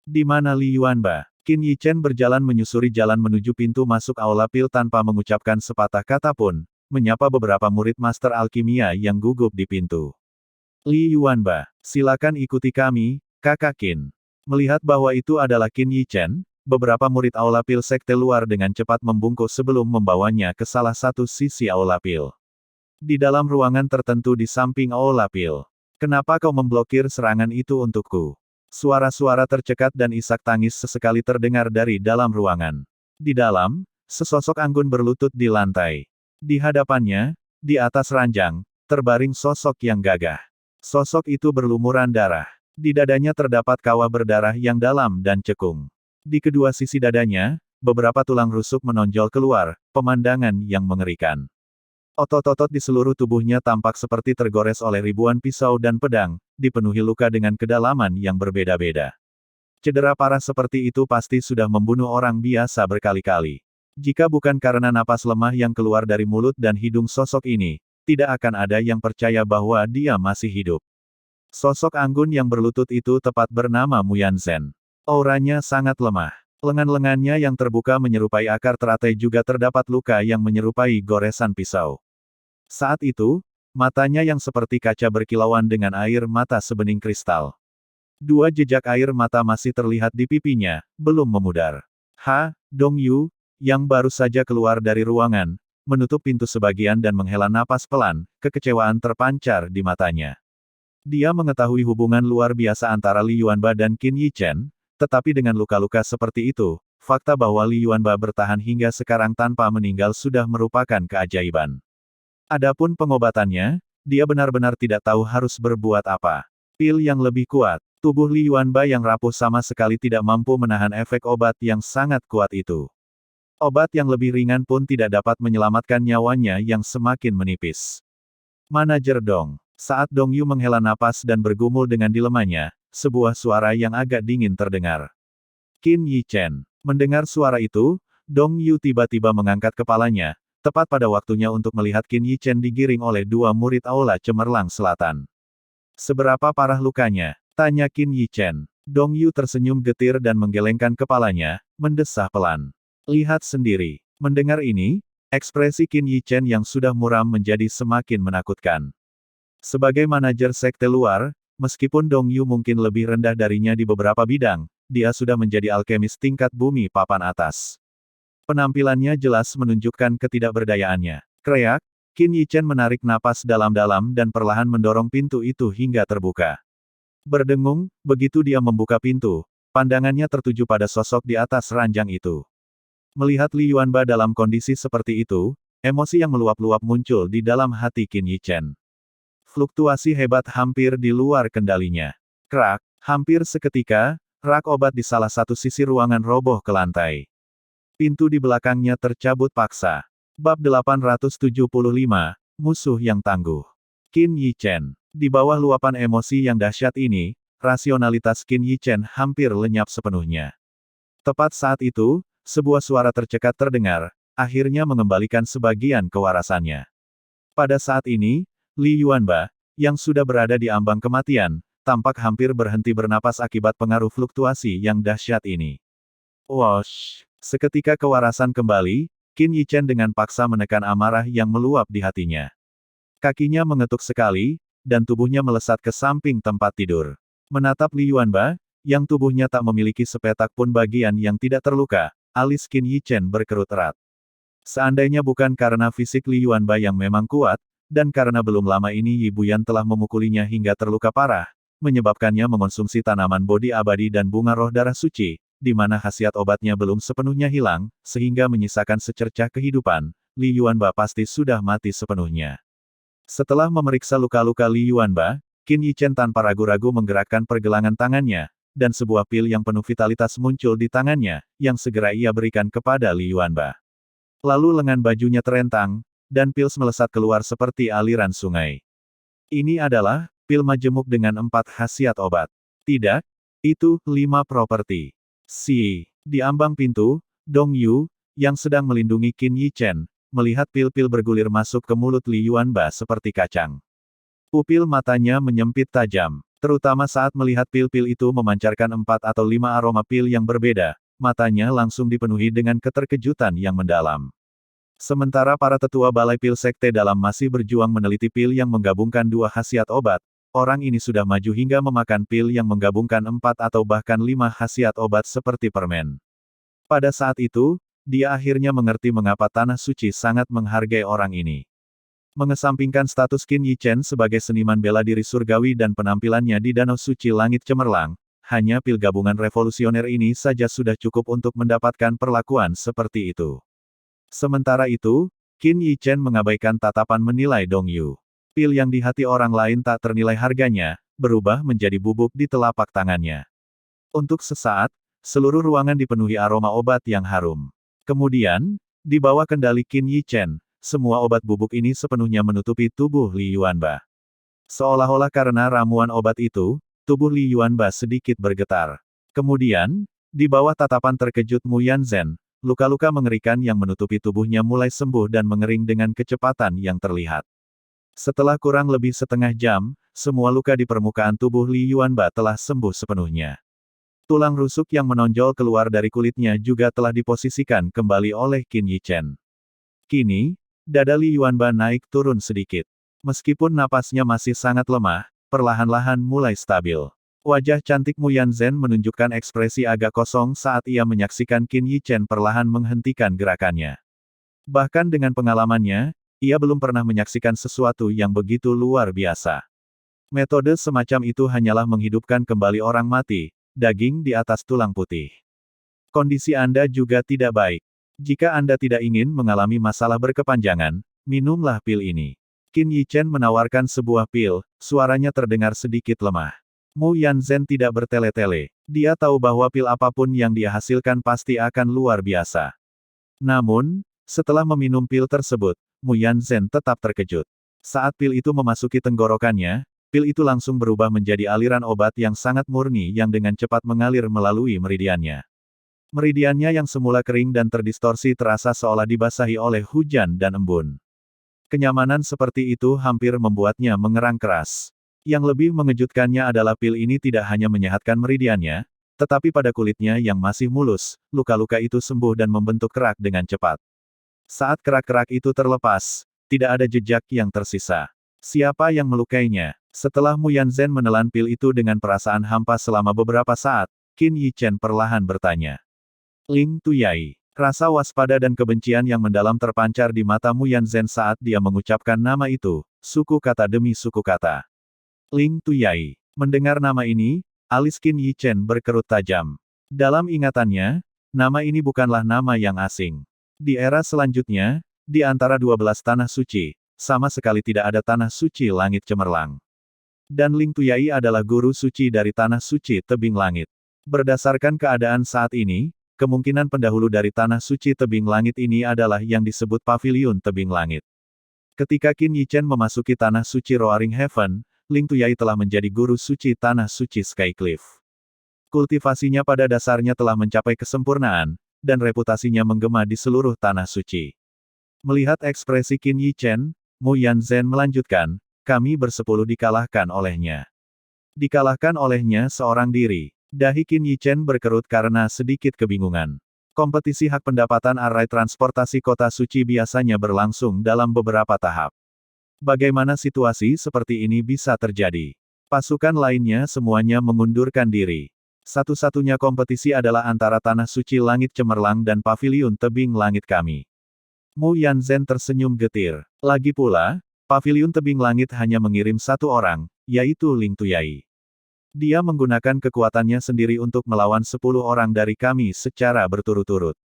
Di mana Li Yuanba? Qin Yichen berjalan menyusuri jalan menuju pintu masuk aula pil tanpa mengucapkan sepatah kata pun, menyapa beberapa murid master alkimia yang gugup di pintu. Li Yuanba, silakan ikuti kami, Kakak Qin. Melihat bahwa itu adalah Qin Yichen, beberapa murid Aula Pil Sekte Luar dengan cepat membungkuk sebelum membawanya ke salah satu sisi Aula Pil. Di dalam ruangan tertentu di samping Aula Pil. Kenapa kau memblokir serangan itu untukku? Suara-suara tercekat dan isak tangis sesekali terdengar dari dalam ruangan. Di dalam, sesosok anggun berlutut di lantai. Di hadapannya, di atas ranjang, terbaring sosok yang gagah. Sosok itu berlumuran darah. Di dadanya terdapat kawah berdarah yang dalam dan cekung. Di kedua sisi dadanya, beberapa tulang rusuk menonjol keluar, pemandangan yang mengerikan. Otot-otot di seluruh tubuhnya tampak seperti tergores oleh ribuan pisau dan pedang, dipenuhi luka dengan kedalaman yang berbeda-beda. Cedera parah seperti itu pasti sudah membunuh orang biasa berkali-kali. Jika bukan karena napas lemah yang keluar dari mulut dan hidung sosok ini, tidak akan ada yang percaya bahwa dia masih hidup. Sosok anggun yang berlutut itu tepat bernama Muyan Zhen. Auranya sangat lemah. Lengan-lengannya yang terbuka menyerupai akar teratai juga terdapat luka yang menyerupai goresan pisau. Saat itu, matanya yang seperti kaca berkilauan dengan air mata sebening kristal. Dua jejak air mata masih terlihat di pipinya, belum memudar. Dong Yu, yang baru saja keluar dari ruangan, menutup pintu sebagian dan menghela napas pelan, kekecewaan terpancar di matanya. Dia mengetahui hubungan luar biasa antara Li Yuanba dan Qin Yichen, tetapi dengan luka-luka seperti itu, fakta bahwa Li Yuanba bertahan hingga sekarang tanpa meninggal sudah merupakan keajaiban. Adapun pengobatannya, dia benar-benar tidak tahu harus berbuat apa. Pil yang lebih kuat, tubuh Li Yuanba yang rapuh sama sekali tidak mampu menahan efek obat yang sangat kuat itu. Obat yang lebih ringan pun tidak dapat menyelamatkan nyawanya yang semakin menipis. Manajer Dong. Saat Dong Yu menghela napas dan bergumul dengan dilemanya, sebuah suara yang agak dingin terdengar. Qin Yichen. Mendengar suara itu, Dong Yu tiba-tiba mengangkat kepalanya, tepat pada waktunya untuk melihat Qin Yichen digiring oleh dua murid Aula Cemerlang Selatan. Seberapa parah lukanya? Tanya Qin Yichen. Dong Yu tersenyum getir dan menggelengkan kepalanya, mendesah pelan. Lihat sendiri. Mendengar ini, ekspresi Qin Yichen yang sudah muram menjadi semakin menakutkan. Sebagai manajer sekte luar, meskipun Dong Yu mungkin lebih rendah darinya di beberapa bidang, dia sudah menjadi alkemis tingkat bumi papan atas. Penampilannya jelas menunjukkan ketidakberdayaannya. Kreak, Qin Yichen menarik napas dalam-dalam dan perlahan mendorong pintu itu hingga terbuka. Berdengung, begitu dia membuka pintu, pandangannya tertuju pada sosok di atas ranjang itu. Melihat Li Yuanba dalam kondisi seperti itu, emosi yang meluap-luap muncul di dalam hati Qin Yichen. Fluktuasi hebat hampir di luar kendalinya. Krak, hampir seketika, rak obat di salah satu sisi ruangan roboh ke lantai. Pintu di belakangnya tercabut paksa. Bab 875, Musuh yang Tangguh. Qin Yichen. Di bawah luapan emosi yang dahsyat ini, rasionalitas Qin Yichen hampir lenyap sepenuhnya. Tepat saat itu, sebuah suara tercekat terdengar, akhirnya mengembalikan sebagian kewarasannya. Pada saat ini, Li Yuanba, yang sudah berada di ambang kematian, tampak hampir berhenti bernapas akibat pengaruh fluktuasi yang dahsyat ini. Wosh! Seketika kewarasan kembali, Qin Yichen dengan paksa menekan amarah yang meluap di hatinya. Kakinya mengetuk sekali, dan tubuhnya melesat ke samping tempat tidur. Menatap Li Yuanba, yang tubuhnya tak memiliki sepetak pun bagian yang tidak terluka, alis Qin Yichen berkerut erat. Seandainya bukan karena fisik Li Yuanba yang memang kuat, dan karena belum lama ini Yi Buyan telah memukulinya hingga terluka parah, menyebabkannya mengonsumsi tanaman bodi abadi dan bunga roh darah suci, di mana khasiat obatnya belum sepenuhnya hilang, sehingga menyisakan secercah kehidupan, Li Yuanba pasti sudah mati sepenuhnya. Setelah memeriksa luka-luka Li Yuanba, Qin Yichen tanpa ragu-ragu menggerakkan pergelangan tangannya, dan sebuah pil yang penuh vitalitas muncul di tangannya, yang segera ia berikan kepada Li Yuanba. Lalu lengan bajunya terentang, dan pils melesat keluar seperti aliran sungai. Ini adalah pil majemuk dengan 4 khasiat obat. Tidak, itu 5 properti. Di ambang pintu, Dong Yu, yang sedang melindungi Qin Yichen, melihat pil-pil bergulir masuk ke mulut Li Yuanba seperti kacang. Pupil matanya menyempit tajam, terutama saat melihat pil-pil itu memancarkan 4 atau 5 aroma pil yang berbeda, matanya langsung dipenuhi dengan keterkejutan yang mendalam. Sementara para tetua balai pil sekte dalam masih berjuang meneliti pil yang menggabungkan 2 khasiat obat, orang ini sudah maju hingga memakan pil yang menggabungkan 4 atau bahkan 5 khasiat obat seperti permen. Pada saat itu, dia akhirnya mengerti mengapa Tanah Suci sangat menghargai orang ini. Mengesampingkan status Qin Yi Chen sebagai seniman bela diri surgawi dan penampilannya di Danau Suci Langit Cemerlang, hanya pil gabungan revolusioner ini saja sudah cukup untuk mendapatkan perlakuan seperti itu. Sementara itu, Qin Yi Chen mengabaikan tatapan menilai Dong Yu. Pil yang di hati orang lain tak ternilai harganya, berubah menjadi bubuk di telapak tangannya. Untuk sesaat, seluruh ruangan dipenuhi aroma obat yang harum. Kemudian, di bawah kendali Qin Yi Chen, semua obat bubuk ini sepenuhnya menutupi tubuh Li Yuanba. Seolah-olah karena ramuan obat itu, tubuh Li Yuanba sedikit bergetar. Kemudian, di bawah tatapan terkejut Mu Yanzhen, luka-luka mengerikan yang menutupi tubuhnya mulai sembuh dan mengering dengan kecepatan yang terlihat. Setelah kurang lebih setengah jam, semua luka di permukaan tubuh Li Yuanba telah sembuh sepenuhnya. Tulang rusuk yang menonjol keluar dari kulitnya juga telah diposisikan kembali oleh Qin Yi Chen. Kini, dada Li Yuanba naik turun sedikit. Meskipun napasnya masih sangat lemah, perlahan-lahan mulai stabil. Wajah cantik Mu Yanzhen menunjukkan ekspresi agak kosong saat ia menyaksikan Qin Yi Chen perlahan menghentikan gerakannya. Bahkan dengan pengalamannya, ia belum pernah menyaksikan sesuatu yang begitu luar biasa. Metode semacam itu hanyalah menghidupkan kembali orang mati, daging di atas tulang putih. Kondisi Anda juga tidak baik. Jika Anda tidak ingin mengalami masalah berkepanjangan, minumlah pil ini. Qin Yi Chen menawarkan sebuah pil, suaranya terdengar sedikit lemah. Mu Yanzhen tidak bertele-tele. Dia tahu bahwa pil apapun yang dia hasilkan pasti akan luar biasa. Namun, setelah meminum pil tersebut, Mu Yanzhen tetap terkejut. Saat pil itu memasuki tenggorokannya, pil itu langsung berubah menjadi aliran obat yang sangat murni yang dengan cepat mengalir melalui meridiannya. Meridiannya yang semula kering dan terdistorsi terasa seolah dibasahi oleh hujan dan embun. Kenyamanan seperti itu hampir membuatnya mengerang keras. Yang lebih mengejutkannya adalah pil ini tidak hanya menyehatkan meridiannya, tetapi pada kulitnya yang masih mulus, luka-luka itu sembuh dan membentuk kerak dengan cepat. Saat kerak-kerak itu terlepas, tidak ada jejak yang tersisa. Siapa yang melukainya? Setelah Mu Yanzhen menelan pil itu dengan perasaan hampa selama beberapa saat, Qin Yi Chen perlahan bertanya. Ling Tuyai. Rasa waspada dan kebencian yang mendalam terpancar di mata Mu Yanzhen saat dia mengucapkan nama itu, suku kata demi suku kata. Ling Tuyai. Mendengar nama ini, alis Qin Yi Chen berkerut tajam. Dalam ingatannya, nama ini bukanlah nama yang asing. Di era selanjutnya, di antara 12 tanah suci, sama sekali tidak ada tanah suci langit cemerlang. Dan Ling Tuyai adalah guru suci dari tanah suci tebing langit. Berdasarkan keadaan saat ini, kemungkinan pendahulu dari tanah suci tebing langit ini adalah yang disebut Paviliun Tebing Langit. Ketika Qin Yi Chen memasuki tanah suci Roaring Heaven, Ling Tuyai telah menjadi guru suci tanah suci Skycliff. Kultivasinya pada dasarnya telah mencapai kesempurnaan, dan reputasinya menggema di seluruh tanah suci. Melihat ekspresi Qin Yi Chen, Mu Yanzhen melanjutkan, kami bersepuluh dikalahkan olehnya. Dikalahkan olehnya seorang diri. Dahi Qin Yi Chen berkerut karena sedikit kebingungan. Kompetisi hak pendapatan arai transportasi kota suci biasanya berlangsung dalam beberapa tahap. Bagaimana situasi seperti ini bisa terjadi? Pasukan lainnya semuanya mengundurkan diri. Satu-satunya kompetisi adalah antara Tanah Suci Langit Cemerlang dan Paviliun Tebing Langit kami. Mu Yanzhen tersenyum getir. Lagi pula, Paviliun Tebing Langit hanya mengirim satu orang, yaitu Ling Tuyai. Dia menggunakan kekuatannya sendiri untuk melawan 10 orang dari kami secara berturut-turut.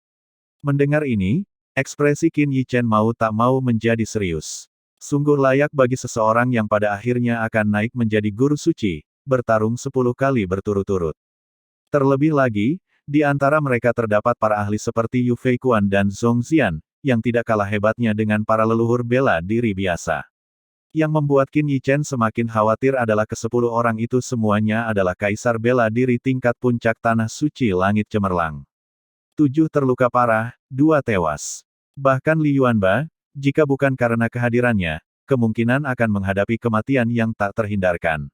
Mendengar ini, ekspresi Qin Yi Chen mau tak mau menjadi serius. Sungguh layak bagi seseorang yang pada akhirnya akan naik menjadi guru suci, bertarung 10 kali berturut-turut. Terlebih lagi, di antara mereka terdapat para ahli seperti Yu Feiquan dan Zhong Xian, yang tidak kalah hebatnya dengan para leluhur bela diri biasa. Yang membuat Qin Yi Chen semakin khawatir adalah ke-10 orang itu semuanya adalah kaisar bela diri tingkat puncak tanah suci langit cemerlang. 7 terluka parah, 2 tewas. Bahkan Li Yuanba, jika bukan karena kehadirannya, kemungkinan akan menghadapi kematian yang tak terhindarkan.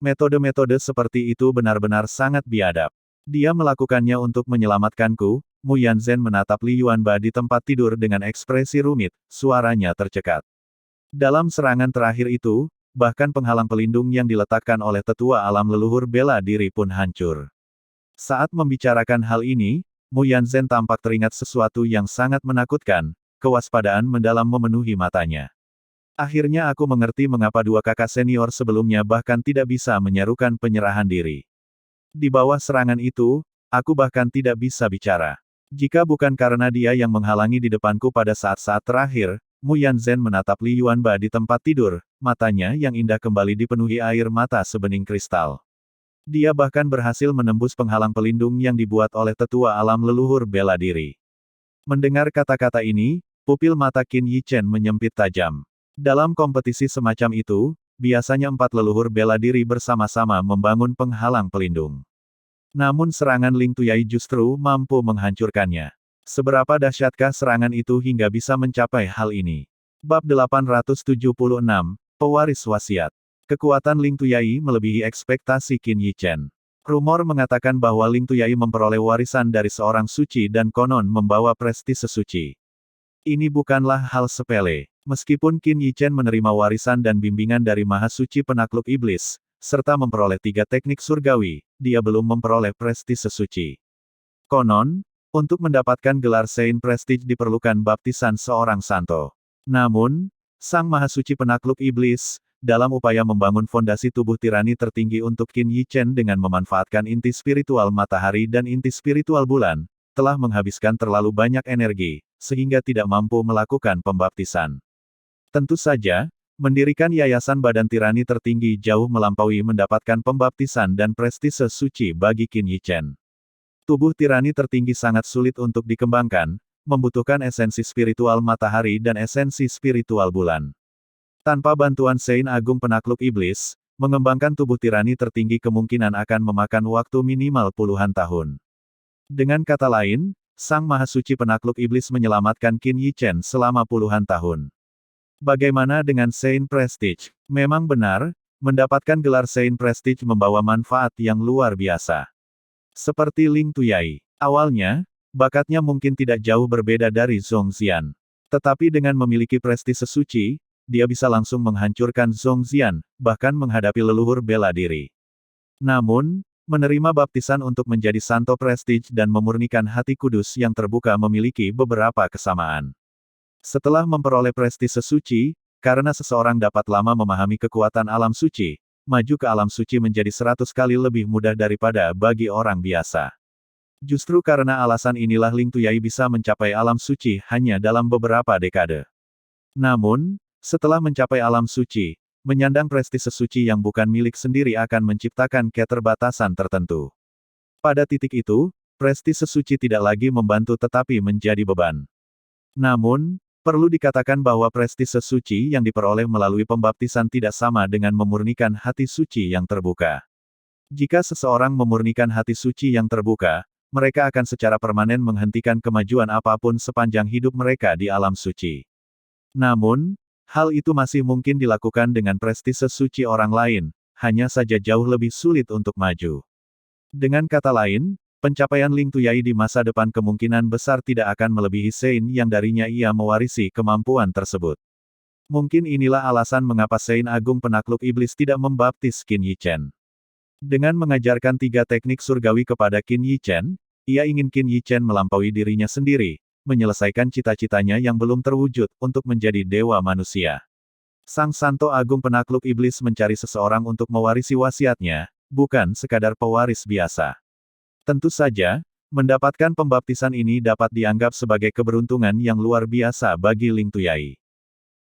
Metode-metode seperti itu benar-benar sangat biadab. Dia melakukannya untuk menyelamatkanku. Mu Yanzhen menatap Li Yuanba di tempat tidur dengan ekspresi rumit, suaranya tercekat. Dalam serangan terakhir itu, bahkan penghalang pelindung yang diletakkan oleh tetua alam leluhur bela diri pun hancur. Saat membicarakan hal ini, Mu Yanzhen tampak teringat sesuatu yang sangat menakutkan, kewaspadaan mendalam memenuhi matanya. Akhirnya aku mengerti mengapa dua kakak senior sebelumnya bahkan tidak bisa menyerukan penyerahan diri. Di bawah serangan itu, aku bahkan tidak bisa bicara. Jika bukan karena dia yang menghalangi di depanku pada saat-saat terakhir, Mu Yanzhen menatap Li Yuanba di tempat tidur, matanya yang indah kembali dipenuhi air mata sebening kristal. Dia bahkan berhasil menembus penghalang pelindung yang dibuat oleh tetua alam leluhur bela diri. Mendengar kata-kata ini, pupil mata Qin Yichen menyempit tajam. Dalam kompetisi semacam itu, biasanya 4 leluhur bela diri bersama-sama membangun penghalang pelindung. Namun serangan Ling Tuyai justru mampu menghancurkannya. Seberapa dahsyatkah serangan itu hingga bisa mencapai hal ini? Bab 876, Pewaris Wasiat. Kekuatan Ling Tuyai melebihi ekspektasi Qin Yichen. Rumor mengatakan bahwa Ling Tuyai memperoleh warisan dari seorang suci dan konon membawa prestise suci. Ini bukanlah hal sepele. Meskipun Qin Yichen menerima warisan dan bimbingan dari Maha Suci Penakluk Iblis, serta memperoleh 3 teknik surgawi, dia belum memperoleh prestise suci. Konon, untuk mendapatkan gelar Saint Prestige diperlukan baptisan seorang santo. Namun, Sang Maha Suci Penakluk Iblis, dalam upaya membangun fondasi tubuh tirani tertinggi untuk Qin Yichen dengan memanfaatkan inti spiritual matahari dan inti spiritual bulan, telah menghabiskan terlalu banyak energi, sehingga tidak mampu melakukan pembaptisan. Tentu saja, mendirikan yayasan badan tirani tertinggi jauh melampaui mendapatkan pembaptisan dan prestise suci bagi Qin Yichen. Tubuh tirani tertinggi sangat sulit untuk dikembangkan, membutuhkan esensi spiritual matahari dan esensi spiritual bulan. Tanpa bantuan Saint Agung Penakluk Iblis, mengembangkan tubuh tirani tertinggi kemungkinan akan memakan waktu minimal puluhan tahun. Dengan kata lain, Sang Maha Suci Penakluk Iblis menyelamatkan Qin Yichen selama puluhan tahun. Bagaimana dengan Saint Prestige? Memang benar, mendapatkan gelar Saint Prestige membawa manfaat yang luar biasa. Seperti Ling Tuyai. Awalnya, bakatnya mungkin tidak jauh berbeda dari Zhongxian. Tetapi dengan memiliki prestise suci, dia bisa langsung menghancurkan Zhongxian, bahkan menghadapi leluhur bela diri. Namun, menerima baptisan untuk menjadi santo prestige dan memurnikan hati kudus yang terbuka memiliki beberapa kesamaan. Setelah memperoleh prestise suci, karena seseorang dapat lama memahami kekuatan alam suci, maju ke alam suci menjadi 100 kali lebih mudah daripada bagi orang biasa. Justru karena alasan inilah Ling Tuyai bisa mencapai alam suci hanya dalam beberapa dekade. Namun, setelah mencapai alam suci, menyandang prestise suci yang bukan milik sendiri akan menciptakan keterbatasan tertentu. Pada titik itu, prestise suci tidak lagi membantu tetapi menjadi beban. Namun, perlu dikatakan bahwa prestise suci yang diperoleh melalui pembaptisan tidak sama dengan memurnikan hati suci yang terbuka. Jika seseorang memurnikan hati suci yang terbuka, mereka akan secara permanen menghentikan kemajuan apapun sepanjang hidup mereka di alam suci. Namun, hal itu masih mungkin dilakukan dengan prestise suci orang lain, hanya saja jauh lebih sulit untuk maju. Dengan kata lain, pencapaian Ling Tuyai di masa depan kemungkinan besar tidak akan melebihi Saint yang darinya ia mewarisi kemampuan tersebut. Mungkin inilah alasan mengapa Saint Agung Penakluk Iblis tidak membaptis Qin Yichen. Dengan mengajarkan 3 teknik surgawi kepada Qin Yichen, ia ingin Qin Yichen melampaui dirinya sendiri, menyelesaikan cita-citanya yang belum terwujud untuk menjadi dewa manusia. Sang Santo Agung Penakluk Iblis mencari seseorang untuk mewarisi wasiatnya, bukan sekadar pewaris biasa. Tentu saja, mendapatkan pembaptisan ini dapat dianggap sebagai keberuntungan yang luar biasa bagi Ling Tuyai.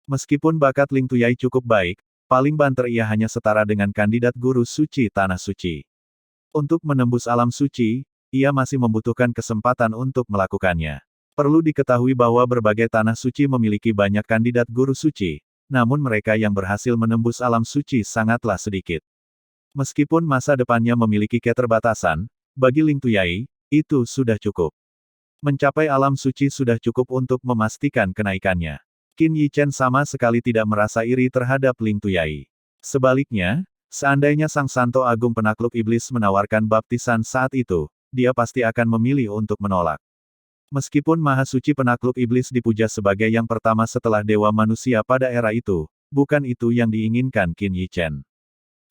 Meskipun bakat Ling Tuyai cukup baik, paling banter ia hanya setara dengan kandidat guru suci tanah suci. Untuk menembus alam suci, ia masih membutuhkan kesempatan untuk melakukannya. Perlu diketahui bahwa berbagai tanah suci memiliki banyak kandidat guru suci, namun mereka yang berhasil menembus alam suci sangatlah sedikit. Meskipun masa depannya memiliki keterbatasan, bagi Ling Tuyai, itu sudah cukup. Mencapai alam suci sudah cukup untuk memastikan kenaikannya. Qin Yichen sama sekali tidak merasa iri terhadap Ling Tuyai. Sebaliknya, seandainya Sang Santo Agung Penakluk Iblis menawarkan baptisan saat itu, dia pasti akan memilih untuk menolak. Meskipun Maha Suci Penakluk Iblis dipuja sebagai yang pertama setelah Dewa Manusia pada era itu, bukan itu yang diinginkan Qin Yichen.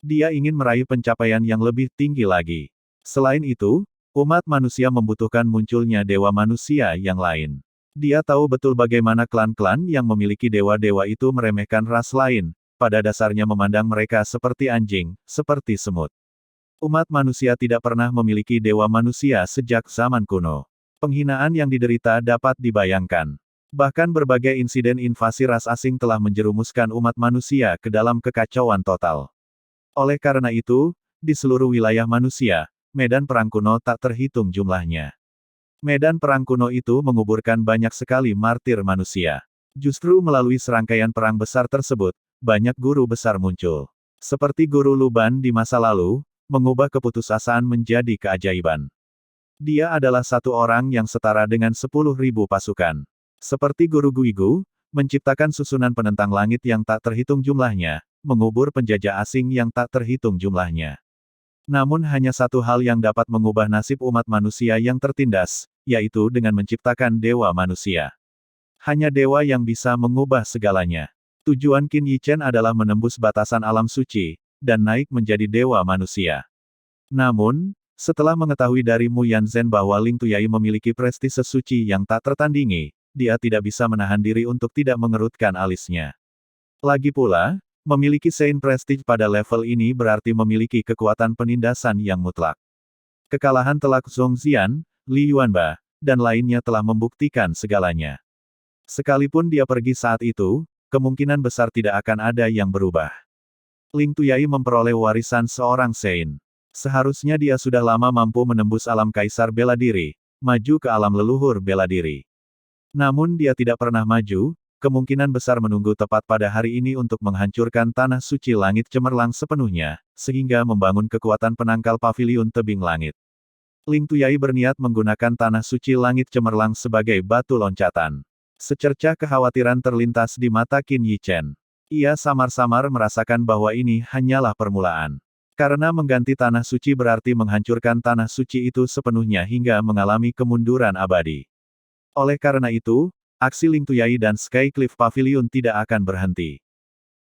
Dia ingin meraih pencapaian yang lebih tinggi lagi. Selain itu, umat manusia membutuhkan munculnya dewa manusia yang lain. Dia tahu betul bagaimana klan-klan yang memiliki dewa-dewa itu meremehkan ras lain, pada dasarnya memandang mereka seperti anjing, seperti semut. Umat manusia tidak pernah memiliki dewa manusia sejak zaman kuno. Penghinaan yang diderita dapat dibayangkan. Bahkan berbagai insiden invasi ras asing telah menjerumuskan umat manusia ke dalam kekacauan total. Oleh karena itu, di seluruh wilayah manusia, medan perang kuno tak terhitung jumlahnya. Medan perang kuno itu menguburkan banyak sekali martir manusia. Justru melalui serangkaian perang besar tersebut, banyak guru besar muncul. Seperti guru Luban di masa lalu, mengubah keputusasaan menjadi keajaiban. Dia adalah satu orang yang setara dengan 10.000 pasukan. Seperti guru Guigu, menciptakan susunan penentang langit yang tak terhitung jumlahnya, mengubur penjajah asing yang tak terhitung jumlahnya. Namun hanya satu hal yang dapat mengubah nasib umat manusia yang tertindas, yaitu dengan menciptakan dewa manusia. Hanya dewa yang bisa mengubah segalanya. Tujuan Qin Yichen adalah menembus batasan alam suci, dan naik menjadi dewa manusia. Namun, setelah mengetahui dari Mu Yanzhen bahwa Ling Tuyai memiliki prestise suci yang tak tertandingi, dia tidak bisa menahan diri untuk tidak mengerutkan alisnya. Lagi pula, memiliki Sein Prestige pada level ini berarti memiliki kekuatan penindasan yang mutlak. Kekalahan telak Zhongxian, Li Yuanba, dan lainnya telah membuktikan segalanya. Sekalipun dia pergi saat itu, kemungkinan besar tidak akan ada yang berubah. Ling Tuyai memperoleh warisan seorang Sein. Seharusnya dia sudah lama mampu menembus alam kaisar bela diri, maju ke alam leluhur bela diri. Namun dia tidak pernah maju, kemungkinan besar menunggu tepat pada hari ini untuk menghancurkan tanah suci langit cemerlang sepenuhnya, sehingga membangun kekuatan penangkal paviliun tebing langit. Ling Tuyai berniat menggunakan tanah suci langit cemerlang sebagai batu loncatan. Secercah kekhawatiran terlintas di mata Qin Yichen. Ia samar-samar merasakan bahwa ini hanyalah permulaan. Karena mengganti tanah suci berarti menghancurkan tanah suci itu sepenuhnya hingga mengalami kemunduran abadi. Oleh karena itu, aksi Ling Tuyai dan Skycliff Pavilion tidak akan berhenti.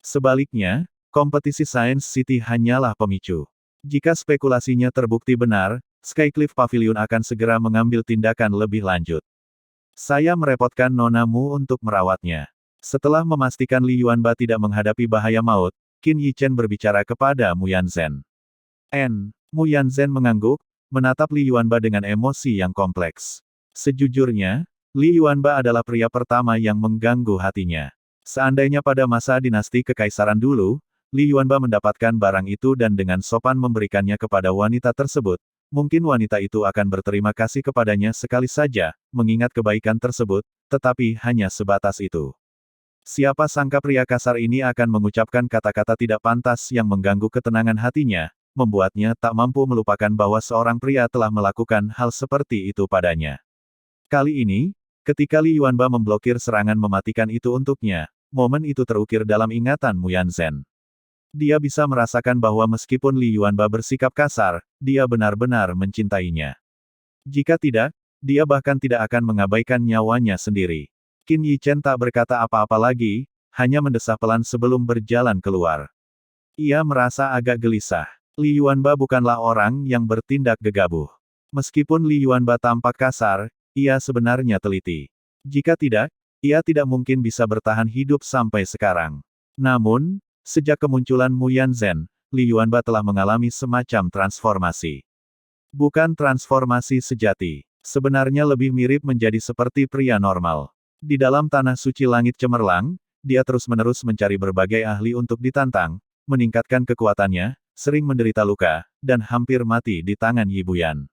Sebaliknya, kompetisi Science City hanyalah pemicu. Jika spekulasinya terbukti benar, Skycliff Pavilion akan segera mengambil tindakan lebih lanjut. Saya merepotkan Nona Mu untuk merawatnya. Setelah memastikan Li Yuanba tidak menghadapi bahaya maut, Qin Yichen berbicara kepada Mu Yanzhen. Mu Yanzhen mengangguk, menatap Li Yuanba dengan emosi yang kompleks. Sejujurnya, Li Yuanba adalah pria pertama yang mengganggu hatinya. Seandainya pada masa dinasti kekaisaran dulu, Li Yuanba mendapatkan barang itu dan dengan sopan memberikannya kepada wanita tersebut, mungkin wanita itu akan berterima kasih kepadanya sekali saja, mengingat kebaikan tersebut, tetapi hanya sebatas itu. Siapa sangka pria kasar ini akan mengucapkan kata-kata tidak pantas yang mengganggu ketenangan hatinya, membuatnya tak mampu melupakan bahwa seorang pria telah melakukan hal seperti itu padanya. Kali ini, ketika Li Yuanba memblokir serangan mematikan itu untuknya, momen itu terukir dalam ingatan Mu Yanzhen. Dia bisa merasakan bahwa meskipun Li Yuanba bersikap kasar, dia benar-benar mencintainya. Jika tidak, dia bahkan tidak akan mengabaikan nyawanya sendiri. Qin Yichen tak berkata apa-apa lagi, hanya mendesah pelan sebelum berjalan keluar. Ia merasa agak gelisah. Li Yuanba bukanlah orang yang bertindak gegabah. Meskipun Li Yuanba tampak kasar, ia sebenarnya teliti. Jika tidak, ia tidak mungkin bisa bertahan hidup sampai sekarang. Namun, sejak kemunculan Mu Yanzhen, Li Yuanba telah mengalami semacam transformasi. Bukan transformasi sejati. Sebenarnya lebih mirip menjadi seperti pria normal. Di dalam tanah suci langit cemerlang, dia terus-menerus mencari berbagai ahli untuk ditantang, meningkatkan kekuatannya, sering menderita luka, dan hampir mati di tangan Yi Buyan.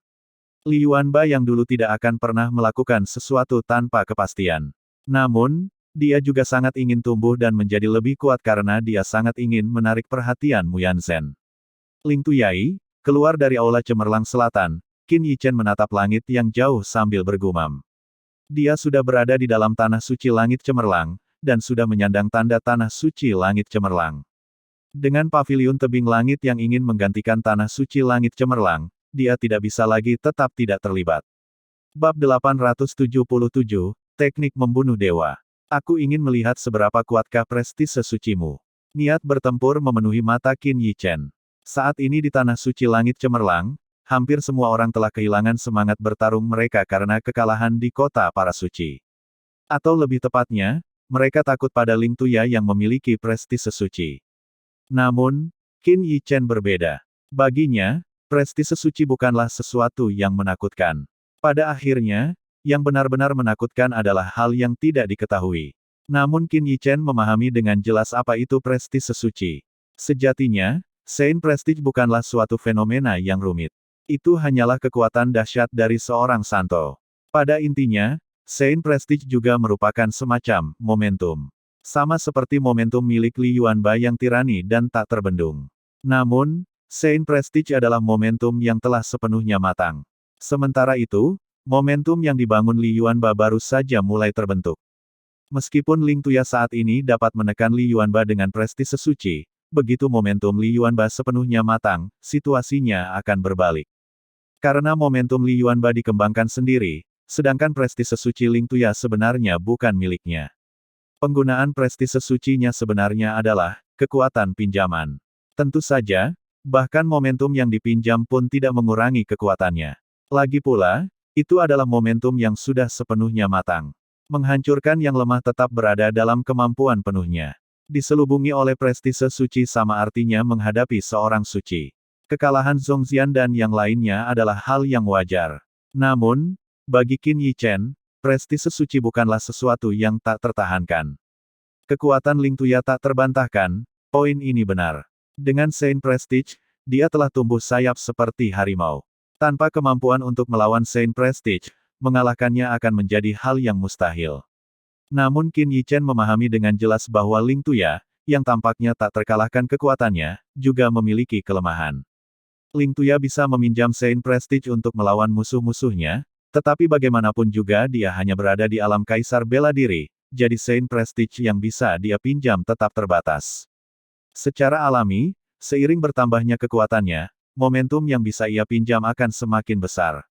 Li Yuanba yang dulu tidak akan pernah melakukan sesuatu tanpa kepastian. Namun, dia juga sangat ingin tumbuh dan menjadi lebih kuat karena dia sangat ingin menarik perhatian Mu Yanzhen. Ling Tuyai, keluar dari aula cemerlang selatan, Qin Yichen menatap langit yang jauh sambil bergumam. Dia sudah berada di dalam tanah suci langit cemerlang, dan sudah menyandang tanda tanah suci langit cemerlang. Dengan paviliun tebing langit yang ingin menggantikan tanah suci langit cemerlang, dia tidak bisa lagi tetap tidak terlibat. Bab 877, Teknik Membunuh Dewa. Aku ingin melihat seberapa kuatkah prestise sucimu. Niat bertempur memenuhi mata Qin Yichen. Saat ini di Tanah Suci Langit Cemerlang, hampir semua orang telah kehilangan semangat bertarung mereka karena kekalahan di kota para suci. Atau lebih tepatnya, mereka takut pada Ling Tuya yang memiliki prestise suci. Namun, Qin Yichen berbeda. Baginya, prestise suci bukanlah sesuatu yang menakutkan. Pada akhirnya, yang benar-benar menakutkan adalah hal yang tidak diketahui. Namun Qin Yichen memahami dengan jelas apa itu prestise suci. Sejatinya, Saint Prestige bukanlah suatu fenomena yang rumit. Itu hanyalah kekuatan dahsyat dari seorang santo. Pada intinya, Saint Prestige juga merupakan semacam momentum. Sama seperti momentum milik Li Yuanba yang tirani dan tak terbendung. Namun, Saint Prestige adalah momentum yang telah sepenuhnya matang. Sementara itu, momentum yang dibangun Li Yuanba baru saja mulai terbentuk. Meskipun Ling Tuya saat ini dapat menekan Li Yuanba dengan prestise suci, begitu momentum Li Yuanba sepenuhnya matang, situasinya akan berbalik. Karena momentum Li Yuanba dikembangkan sendiri, sedangkan prestise suci Ling Tuya sebenarnya bukan miliknya. Penggunaan prestise sucinya sebenarnya adalah kekuatan pinjaman. Tentu saja, bahkan momentum yang dipinjam pun tidak mengurangi kekuatannya. Lagi pula, itu adalah momentum yang sudah sepenuhnya matang. Menghancurkan yang lemah tetap berada dalam kemampuan penuhnya. Diselubungi oleh prestise suci sama artinya menghadapi seorang suci. Kekalahan Zhongxian dan yang lainnya adalah hal yang wajar. Namun, bagi Qin Yichen, prestise suci bukanlah sesuatu yang tak tertahankan. Kekuatan Ling Tuya tak terbantahkan, poin ini benar. Dengan Saint Prestige, dia telah tumbuh sayap seperti harimau. Tanpa kemampuan untuk melawan Saint Prestige, mengalahkannya akan menjadi hal yang mustahil. Namun Qin Yichen memahami dengan jelas bahwa Ling Tuya, yang tampaknya tak terkalahkan kekuatannya, juga memiliki kelemahan. Ling Tuya bisa meminjam Saint Prestige untuk melawan musuh-musuhnya, tetapi bagaimanapun juga dia hanya berada di alam kaisar bela diri, jadi Saint Prestige yang bisa dia pinjam tetap terbatas. Secara alami, seiring bertambahnya kekuatannya, momentum yang bisa ia pinjam akan semakin besar.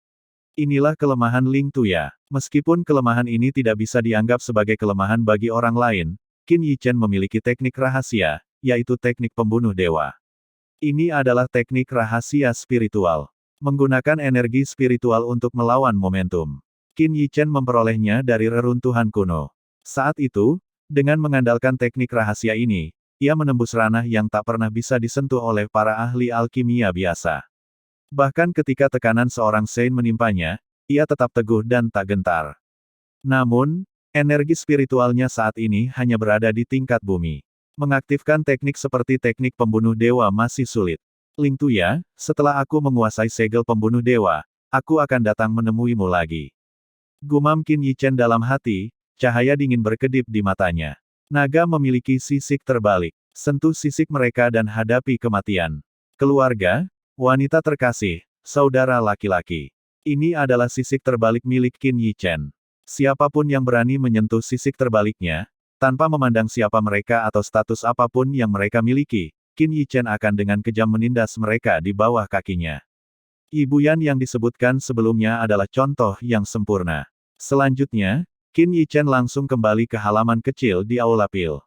Inilah kelemahan Ling Tuya. Meskipun kelemahan ini tidak bisa dianggap sebagai kelemahan bagi orang lain, Qin Yichen memiliki teknik rahasia, yaitu teknik pembunuh dewa. Ini adalah teknik rahasia spiritual. Menggunakan energi spiritual untuk melawan momentum. Qin Yichen memperolehnya dari reruntuhan kuno. Saat itu, dengan mengandalkan teknik rahasia ini, ia menembus ranah yang tak pernah bisa disentuh oleh para ahli alkimia biasa. Bahkan ketika tekanan seorang Saint menimpanya, ia tetap teguh dan tak gentar. Namun, energi spiritualnya saat ini hanya berada di tingkat bumi. Mengaktifkan teknik seperti teknik pembunuh dewa masih sulit. Ling Tuya, setelah aku menguasai segel pembunuh dewa, aku akan datang menemuimu lagi. Gumam Qin Yichen dalam hati, cahaya dingin berkedip di matanya. Naga memiliki sisik terbalik. Sentuh sisik mereka dan hadapi kematian. Keluarga, wanita terkasih, saudara laki-laki. Ini adalah sisik terbalik milik Qin Yichen. Siapapun yang berani menyentuh sisik terbaliknya, tanpa memandang siapa mereka atau status apapun yang mereka miliki, Qin Yichen akan dengan kejam menindas mereka di bawah kakinya. Ibuyan yang disebutkan sebelumnya adalah contoh yang sempurna. Selanjutnya, Qin Yichen langsung kembali ke halaman kecil di Aula Pil.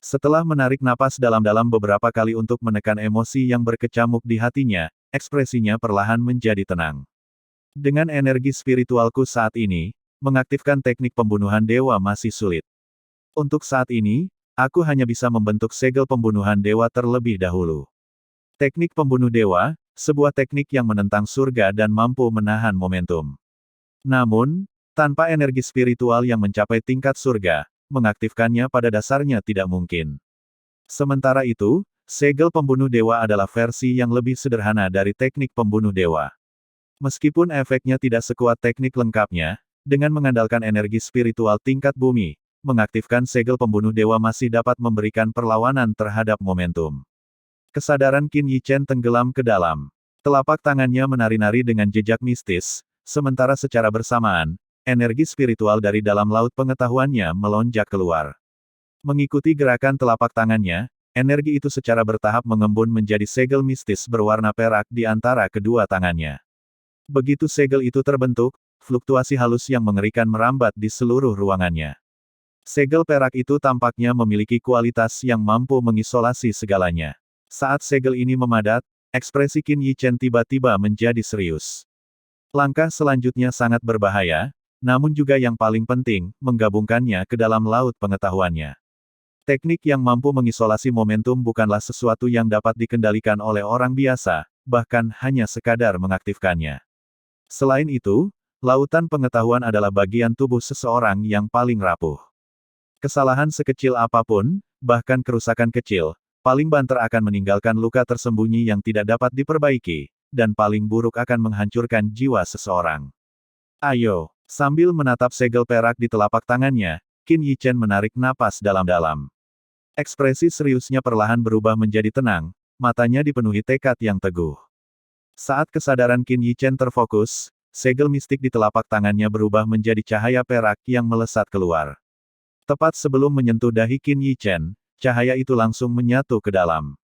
Setelah menarik napas dalam-dalam beberapa kali untuk menekan emosi yang berkecamuk di hatinya, ekspresinya perlahan menjadi tenang. Dengan energi spiritualku saat ini, mengaktifkan teknik pembunuhan dewa masih sulit. Untuk saat ini, aku hanya bisa membentuk segel pembunuhan dewa terlebih dahulu. Teknik pembunuh dewa, sebuah teknik yang menentang surga dan mampu menahan momentum. Namun, tanpa energi spiritual yang mencapai tingkat surga, mengaktifkannya pada dasarnya tidak mungkin. Sementara itu, segel pembunuh dewa adalah versi yang lebih sederhana dari teknik pembunuh dewa. Meskipun efeknya tidak sekuat teknik lengkapnya, dengan mengandalkan energi spiritual tingkat bumi, mengaktifkan segel pembunuh dewa masih dapat memberikan perlawanan terhadap momentum. Kesadaran Qin Yichen tenggelam ke dalam. Telapak tangannya menari-nari dengan jejak mistis, sementara secara bersamaan, energi spiritual dari dalam laut pengetahuannya melonjak keluar. Mengikuti gerakan telapak tangannya, energi itu secara bertahap mengembun menjadi segel mistis berwarna perak di antara kedua tangannya. Begitu segel itu terbentuk, fluktuasi halus yang mengerikan merambat di seluruh ruangannya. Segel perak itu tampaknya memiliki kualitas yang mampu mengisolasi segalanya. Saat segel ini memadat, ekspresi Qin Yichen tiba-tiba menjadi serius. Langkah selanjutnya sangat berbahaya, namun juga yang paling penting, menggabungkannya ke dalam laut pengetahuannya. Teknik yang mampu mengisolasi momentum bukanlah sesuatu yang dapat dikendalikan oleh orang biasa, bahkan hanya sekadar mengaktifkannya. Selain itu, lautan pengetahuan adalah bagian tubuh seseorang yang paling rapuh. Kesalahan sekecil apapun, bahkan kerusakan kecil, paling banter akan meninggalkan luka tersembunyi yang tidak dapat diperbaiki, dan paling buruk akan menghancurkan jiwa seseorang. Ayo, sambil menatap segel perak di telapak tangannya, Qin Yichen menarik napas dalam-dalam. Ekspresi seriusnya perlahan berubah menjadi tenang, matanya dipenuhi tekad yang teguh. Saat kesadaran Qin Yichen terfokus, segel mistik di telapak tangannya berubah menjadi cahaya perak yang melesat keluar. Tepat sebelum menyentuh dahi Qin Yichen, cahaya itu langsung menyatu ke dalam.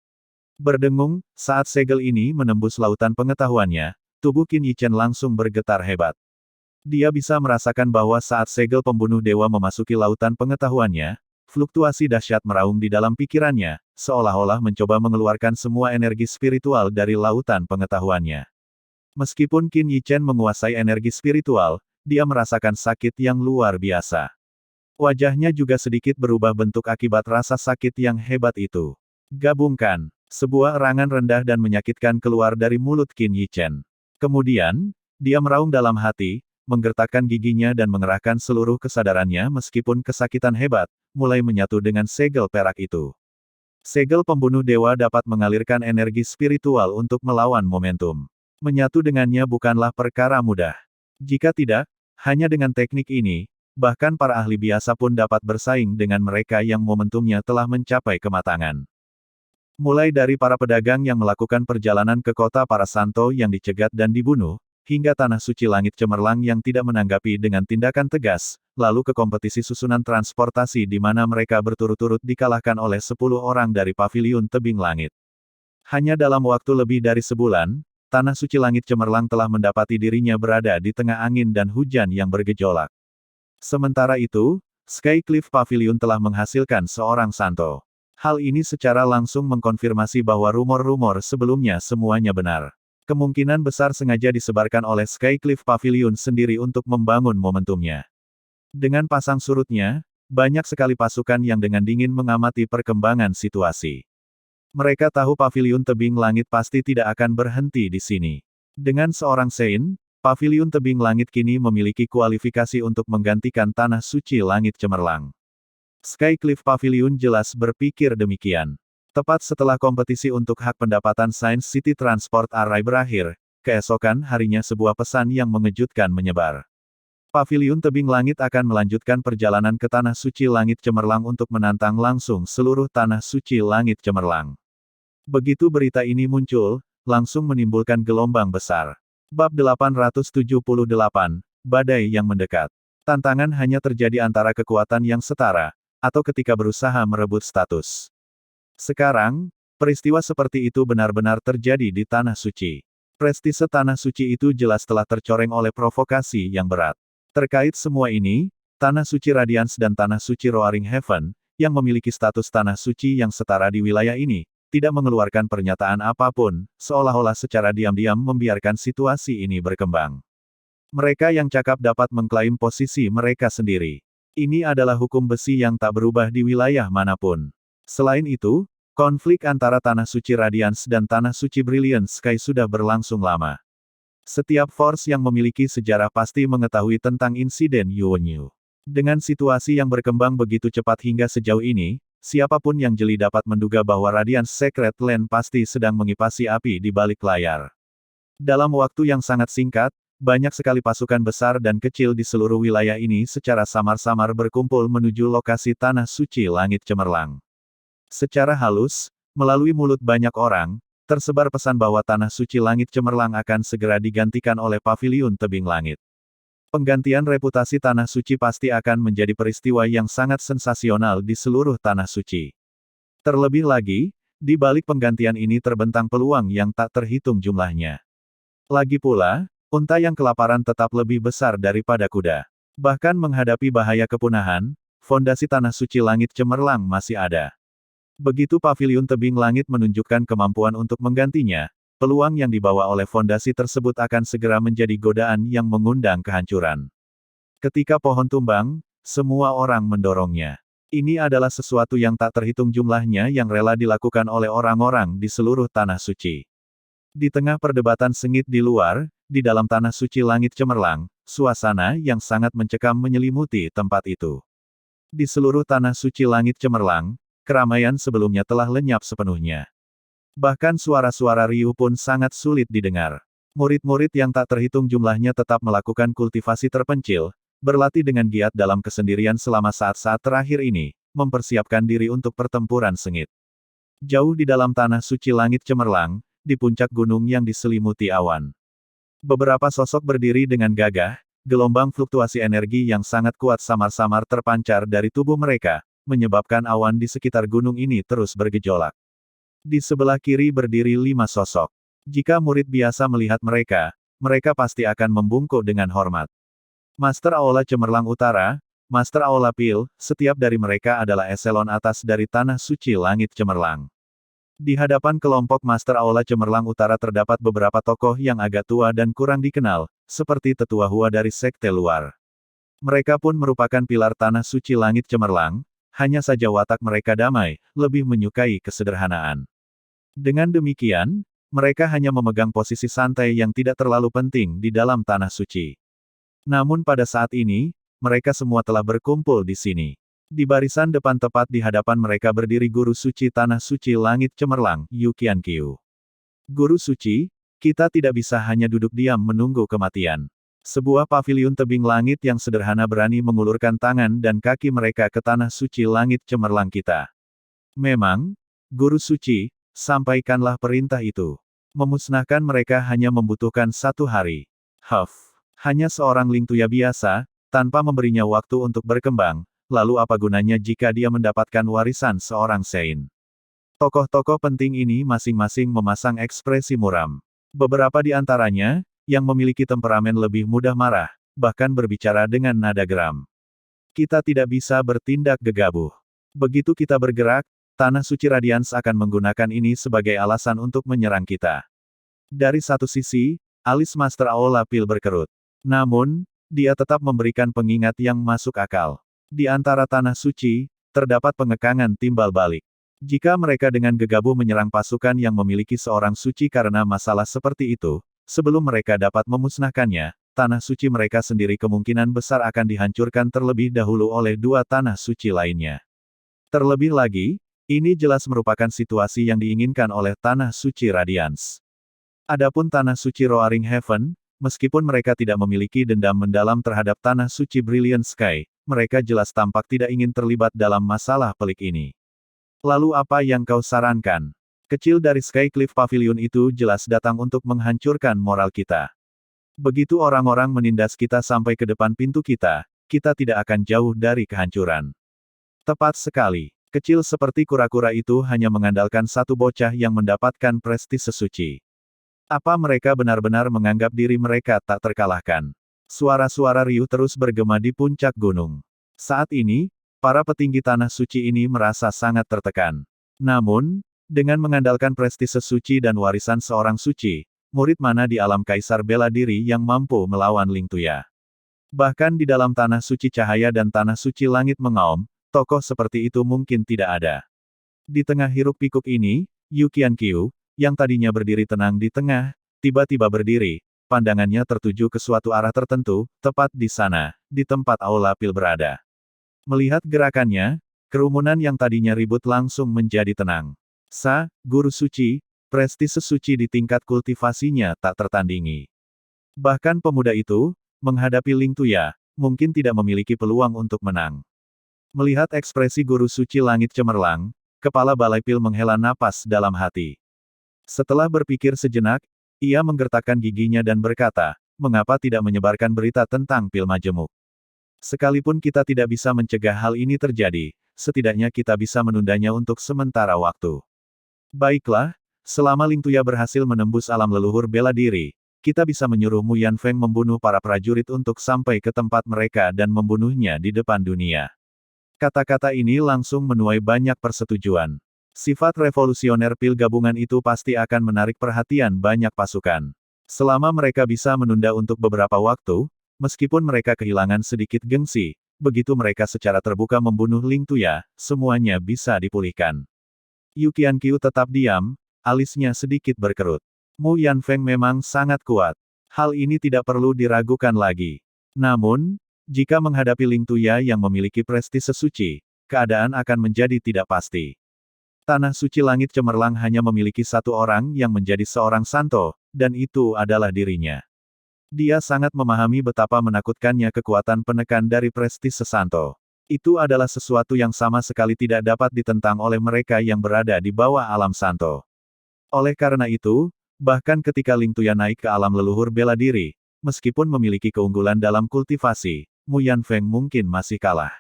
Berdengung, saat segel ini menembus lautan pengetahuannya, tubuh Qin Yichen langsung bergetar hebat. Dia bisa merasakan bahwa saat segel pembunuh dewa memasuki lautan pengetahuannya, fluktuasi dahsyat meraung di dalam pikirannya, seolah-olah mencoba mengeluarkan semua energi spiritual dari lautan pengetahuannya. Meskipun Qin Yichen menguasai energi spiritual, dia merasakan sakit yang luar biasa. Wajahnya juga sedikit berubah bentuk akibat rasa sakit yang hebat itu. Gabungkan. Sebuah erangan rendah dan menyakitkan keluar dari mulut Qin Yichen. Kemudian, dia meraung dalam hati, menggertakkan giginya dan mengerahkan seluruh kesadarannya meskipun kesakitan hebat, mulai menyatu dengan segel perak itu. Segel pembunuh dewa dapat mengalirkan energi spiritual untuk melawan momentum. Menyatu dengannya bukanlah perkara mudah. Jika tidak, hanya dengan teknik ini, bahkan para ahli biasa pun dapat bersaing dengan mereka yang momentumnya telah mencapai kematangan. Mulai dari para pedagang yang melakukan perjalanan ke kota para santo yang dicegat dan dibunuh, hingga tanah suci langit cemerlang yang tidak menanggapi dengan tindakan tegas, lalu ke kompetisi susunan transportasi di mana mereka berturut-turut dikalahkan oleh 10 orang dari paviliun tebing langit. Hanya dalam waktu lebih dari sebulan, tanah suci langit cemerlang telah mendapati dirinya berada di tengah angin dan hujan yang bergejolak. Sementara itu, Sky Cliff Pavilion telah menghasilkan seorang santo. Hal ini secara langsung mengkonfirmasi bahwa rumor-rumor sebelumnya semuanya benar. Kemungkinan besar sengaja disebarkan oleh Sky Cliff Pavilion sendiri untuk membangun momentumnya. Dengan pasang surutnya, banyak sekali pasukan yang dengan dingin mengamati perkembangan situasi. Mereka tahu paviliun tebing langit pasti tidak akan berhenti di sini. Dengan seorang Sein, paviliun tebing langit kini memiliki kualifikasi untuk menggantikan tanah suci langit cemerlang. Sky Cliff Pavilion jelas berpikir demikian. Tepat setelah kompetisi untuk hak pendapatan Science City Transport Array berakhir, keesokan harinya sebuah pesan yang mengejutkan menyebar. Paviliun tebing langit akan melanjutkan perjalanan ke tanah suci langit cemerlang untuk menantang langsung seluruh tanah suci langit cemerlang. Begitu berita ini muncul, langsung menimbulkan gelombang besar. Bab 878, Badai yang mendekat. Tantangan hanya terjadi antara kekuatan yang setara, atau ketika berusaha merebut status. Sekarang, peristiwa seperti itu benar-benar terjadi di Tanah Suci. Prestise Tanah Suci itu jelas telah tercoreng oleh provokasi yang berat. Terkait semua ini, Tanah Suci Radiance dan Tanah Suci Roaring Heaven, yang memiliki status Tanah Suci yang setara di wilayah ini, tidak mengeluarkan pernyataan apapun, seolah-olah secara diam-diam membiarkan situasi ini berkembang. Mereka yang cakap dapat mengklaim posisi mereka sendiri. Ini adalah hukum besi yang tak berubah di wilayah manapun. Selain itu, konflik antara Tanah Suci Radiance dan Tanah Suci Brilliant Sky sudah berlangsung lama. Setiap force yang memiliki sejarah pasti mengetahui tentang insiden Yuanyu. Dengan situasi yang berkembang begitu cepat hingga sejauh ini, siapapun yang jeli dapat menduga bahwa Radiance Secret Land pasti sedang mengipasi api di balik layar. Dalam waktu yang sangat singkat, banyak sekali pasukan besar dan kecil di seluruh wilayah ini secara samar-samar berkumpul menuju lokasi Tanah Suci Langit Cemerlang. Secara halus, melalui mulut banyak orang, tersebar pesan bahwa Tanah Suci Langit Cemerlang akan segera digantikan oleh Paviliun Tebing Langit. Penggantian reputasi Tanah Suci pasti akan menjadi peristiwa yang sangat sensasional di seluruh Tanah Suci. Terlebih lagi, di balik penggantian ini terbentang peluang yang tak terhitung jumlahnya. Lagi pula, unta yang kelaparan tetap lebih besar daripada kuda. Bahkan menghadapi bahaya kepunahan, fondasi tanah suci langit cemerlang masih ada. Begitu paviliun tebing langit menunjukkan kemampuan untuk menggantinya, peluang yang dibawa oleh fondasi tersebut akan segera menjadi godaan yang mengundang kehancuran. Ketika pohon tumbang, semua orang mendorongnya. Ini adalah sesuatu yang tak terhitung jumlahnya yang rela dilakukan oleh orang-orang di seluruh tanah suci. Di tengah perdebatan sengit di luar, di dalam tanah suci langit cemerlang, suasana yang sangat mencekam menyelimuti tempat itu. Di seluruh tanah suci langit cemerlang, keramaian sebelumnya telah lenyap sepenuhnya. Bahkan suara-suara riuh pun sangat sulit didengar. Murid-murid yang tak terhitung jumlahnya tetap melakukan kultivasi terpencil, berlatih dengan giat dalam kesendirian selama saat-saat terakhir ini, mempersiapkan diri untuk pertempuran sengit. Jauh di dalam tanah suci langit cemerlang, di puncak gunung yang diselimuti awan. Beberapa sosok berdiri dengan gagah, gelombang fluktuasi energi yang sangat kuat samar-samar terpancar dari tubuh mereka, menyebabkan awan di sekitar gunung ini terus bergejolak. Di sebelah kiri berdiri 5 sosok. Jika murid biasa melihat mereka, mereka pasti akan membungkuk dengan hormat. Master Aula Cemerlang Utara, Master Aula Pil, setiap dari mereka adalah eselon atas dari tanah suci langit cemerlang. Di hadapan kelompok Master Aula Cemerlang Utara terdapat beberapa tokoh yang agak tua dan kurang dikenal, seperti tetua Hua dari sekte luar. Mereka pun merupakan pilar tanah suci langit cemerlang, hanya saja watak mereka damai, lebih menyukai kesederhanaan. Dengan demikian, mereka hanya memegang posisi santai yang tidak terlalu penting di dalam tanah suci. Namun pada saat ini, mereka semua telah berkumpul di sini. Di barisan depan tepat di hadapan mereka berdiri Guru Suci Tanah Suci Langit Cemerlang, Yu Qianqiu. Guru Suci, kita tidak bisa hanya duduk diam menunggu kematian. Sebuah paviliun tebing langit yang sederhana berani mengulurkan tangan dan kaki mereka ke tanah suci langit cemerlang kita. Memang, Guru Suci, sampaikanlah perintah itu. Memusnahkan mereka hanya membutuhkan 1 hari. Hanya seorang Lingtuya biasa, tanpa memberinya waktu untuk berkembang, lalu apa gunanya jika dia mendapatkan warisan seorang Sein? Tokoh-tokoh penting ini masing-masing memasang ekspresi muram. Beberapa di antaranya, yang memiliki temperamen lebih mudah marah, bahkan berbicara dengan nada geram. Kita tidak bisa bertindak gegabah. Begitu kita bergerak, Tanah Suci Radiance akan menggunakan ini sebagai alasan untuk menyerang kita. Dari satu sisi, alis Master Aula Pil berkerut. Namun, dia tetap memberikan pengingat yang masuk akal. Di antara Tanah Suci, terdapat pengekangan timbal balik. Jika mereka dengan gegabah menyerang pasukan yang memiliki seorang suci karena masalah seperti itu, sebelum mereka dapat memusnahkannya, tanah suci mereka sendiri kemungkinan besar akan dihancurkan terlebih dahulu oleh 2 tanah suci lainnya. Terlebih lagi, ini jelas merupakan situasi yang diinginkan oleh tanah suci Radiance. Adapun tanah suci Roaring Heaven, meskipun mereka tidak memiliki dendam mendalam terhadap tanah suci Brilliant Sky, mereka jelas tampak tidak ingin terlibat dalam masalah pelik ini. Lalu apa yang kau sarankan? Kecil dari Skycliff Pavilion itu jelas datang untuk menghancurkan moral kita. Begitu orang-orang menindas kita sampai ke depan pintu kita, kita tidak akan jauh dari kehancuran. Tepat sekali. Kecil seperti kura-kura itu hanya mengandalkan satu bocah yang mendapatkan prestise suci. Apa mereka benar-benar menganggap diri mereka tak terkalahkan? Suara-suara riuh terus bergema di puncak gunung. Saat ini, para petinggi tanah suci ini merasa sangat tertekan. Namun, dengan mengandalkan prestise suci dan warisan seorang suci, murid mana di alam kaisar bela diri yang mampu melawan Lingtuya? Bahkan di dalam tanah suci cahaya dan tanah suci langit mengaum, tokoh seperti itu mungkin tidak ada. Di tengah hiruk-pikuk ini, Yu Qianqiu, yang tadinya berdiri tenang di tengah, tiba-tiba berdiri, pandangannya tertuju ke suatu arah tertentu, tepat di sana, di tempat Aula Pil berada. Melihat gerakannya, kerumunan yang tadinya ribut langsung menjadi tenang. Guru Suci, prestise suci di tingkat kultivasinya tak tertandingi. Bahkan pemuda itu, menghadapi Lingtuya, mungkin tidak memiliki peluang untuk menang. Melihat ekspresi Guru Suci Langit Cemerlang, kepala Balai Pil menghela napas dalam hati. Setelah berpikir sejenak, ia menggertakkan giginya dan berkata, mengapa tidak menyebarkan berita tentang pil majemuk? Sekalipun kita tidak bisa mencegah hal ini terjadi, setidaknya kita bisa menundanya untuk sementara waktu. Baiklah, selama Lingtuya berhasil menembus alam leluhur bela diri, kita bisa menyuruh Mu Yanfeng membunuh para prajurit untuk sampai ke tempat mereka dan membunuhnya di depan dunia. Kata-kata ini langsung menuai banyak persetujuan. Sifat revolusioner pil gabungan itu pasti akan menarik perhatian banyak pasukan. Selama mereka bisa menunda untuk beberapa waktu, meskipun mereka kehilangan sedikit gengsi, begitu mereka secara terbuka membunuh Ling Tuya, semuanya bisa dipulihkan. Yu Qianqiu tetap diam, alisnya sedikit berkerut. Mu Yanfeng memang sangat kuat. Hal ini tidak perlu diragukan lagi. Namun, jika menghadapi Ling Tuya yang memiliki prestise suci, keadaan akan menjadi tidak pasti. Tanah suci langit cemerlang hanya memiliki satu orang yang menjadi seorang santo, dan itu adalah dirinya. Dia sangat memahami betapa menakutkannya kekuatan penekan dari prestise santo. Itu adalah sesuatu yang sama sekali tidak dapat ditentang oleh mereka yang berada di bawah alam santo. Oleh karena itu, bahkan ketika Ling Tuya naik ke alam leluhur bela diri, meskipun memiliki keunggulan dalam kultivasi, Mu Yanfeng mungkin masih kalah.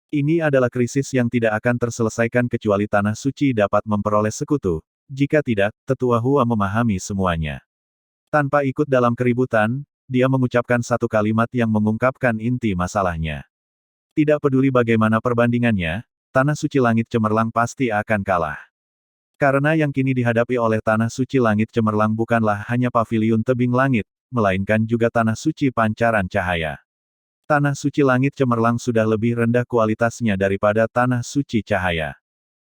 Ini adalah krisis yang tidak akan terselesaikan kecuali Tanah Suci dapat memperoleh sekutu, jika tidak, Tetua Hua memahami semuanya. Tanpa ikut dalam keributan, dia mengucapkan satu kalimat yang mengungkapkan inti masalahnya. Tidak peduli bagaimana perbandingannya, Tanah Suci Langit Cemerlang pasti akan kalah. Karena yang kini dihadapi oleh Tanah Suci Langit Cemerlang bukanlah hanya paviliun tebing langit, melainkan juga Tanah Suci Pancaran Cahaya. Tanah Suci Langit Cemerlang sudah lebih rendah kualitasnya daripada Tanah Suci Cahaya.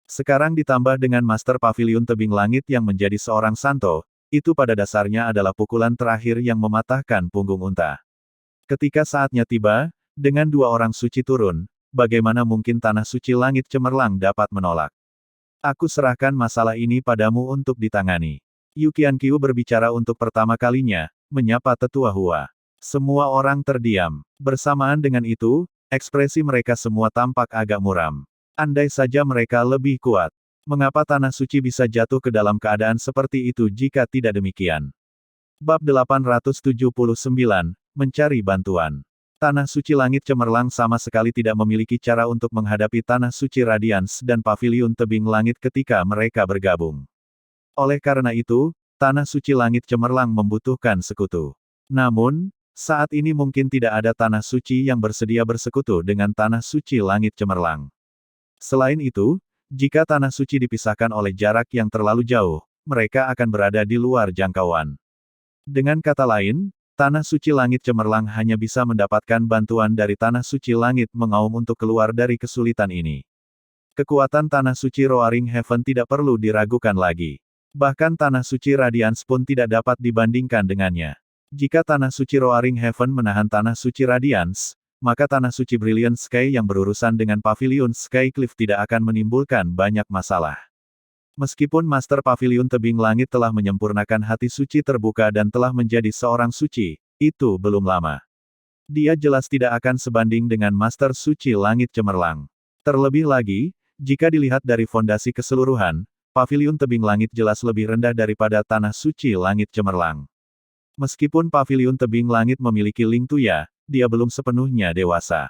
Sekarang ditambah dengan Master Paviliun Tebing Langit yang menjadi seorang santo, itu pada dasarnya adalah pukulan terakhir yang mematahkan punggung unta. Ketika saatnya tiba, dengan dua orang suci turun, bagaimana mungkin Tanah Suci Langit Cemerlang dapat menolak? Aku serahkan masalah ini padamu untuk ditangani. Yu Qianqiu berbicara untuk pertama kalinya, menyapa Tetua Hua. Semua orang terdiam. Bersamaan dengan itu, ekspresi mereka semua tampak agak muram. Andai saja mereka lebih kuat. Mengapa Tanah Suci bisa jatuh ke dalam keadaan seperti itu jika tidak demikian? Bab 879, Mencari Bantuan. Tanah Suci Langit Cemerlang sama sekali tidak memiliki cara untuk menghadapi Tanah Suci Radiance dan Paviliun Tebing Langit ketika mereka bergabung. Oleh karena itu, Tanah Suci Langit Cemerlang membutuhkan sekutu. Namun, saat ini mungkin tidak ada tanah suci yang bersedia bersekutu dengan Tanah Suci Langit Cemerlang. Selain itu, jika Tanah Suci dipisahkan oleh jarak yang terlalu jauh, mereka akan berada di luar jangkauan. Dengan kata lain, Tanah Suci Langit Cemerlang hanya bisa mendapatkan bantuan dari Tanah Suci Langit Mengaum untuk keluar dari kesulitan ini. Kekuatan Tanah Suci Roaring Heaven tidak perlu diragukan lagi. Bahkan Tanah Suci Radiance pun tidak dapat dibandingkan dengannya. Jika Tanah Suci Roaring Heaven menahan Tanah Suci Radiance, maka Tanah Suci Brilliant Sky yang berurusan dengan Paviliun Sky Cliff tidak akan menimbulkan banyak masalah. Meskipun Master Paviliun Tebing Langit telah menyempurnakan hati suci terbuka dan telah menjadi seorang suci, itu belum lama. Dia jelas tidak akan sebanding dengan Master Suci Langit Cemerlang. Terlebih lagi, jika dilihat dari fondasi keseluruhan, Paviliun Tebing Langit jelas lebih rendah daripada Tanah Suci Langit Cemerlang. Meskipun Paviliun Tebing Langit memiliki Ling Tuya, dia belum sepenuhnya dewasa.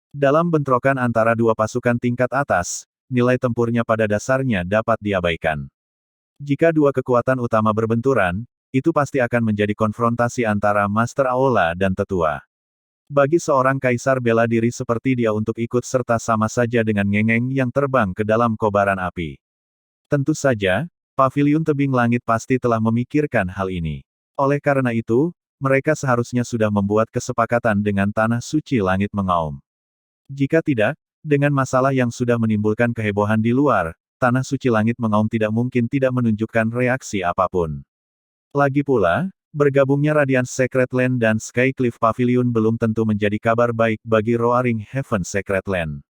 Dalam bentrokan antara dua pasukan tingkat atas, nilai tempurnya pada dasarnya dapat diabaikan. Jika dua kekuatan utama berbenturan, itu pasti akan menjadi konfrontasi antara Master Aola dan Tetua. Bagi seorang kaisar bela diri seperti dia untuk ikut serta sama saja dengan ngengeng yang terbang ke dalam kobaran api. Tentu saja, Paviliun Tebing Langit pasti telah memikirkan hal ini. Oleh karena itu, mereka seharusnya sudah membuat kesepakatan dengan Tanah Suci Langit Mengaum. Jika tidak, dengan masalah yang sudah menimbulkan kehebohan di luar, Tanah Suci Langit Mengaum tidak mungkin tidak menunjukkan reaksi apapun. Lagi pula, bergabungnya Radiance Secret Land dan Sky Cliff Pavilion belum tentu menjadi kabar baik bagi Roaring Heaven Secret Land.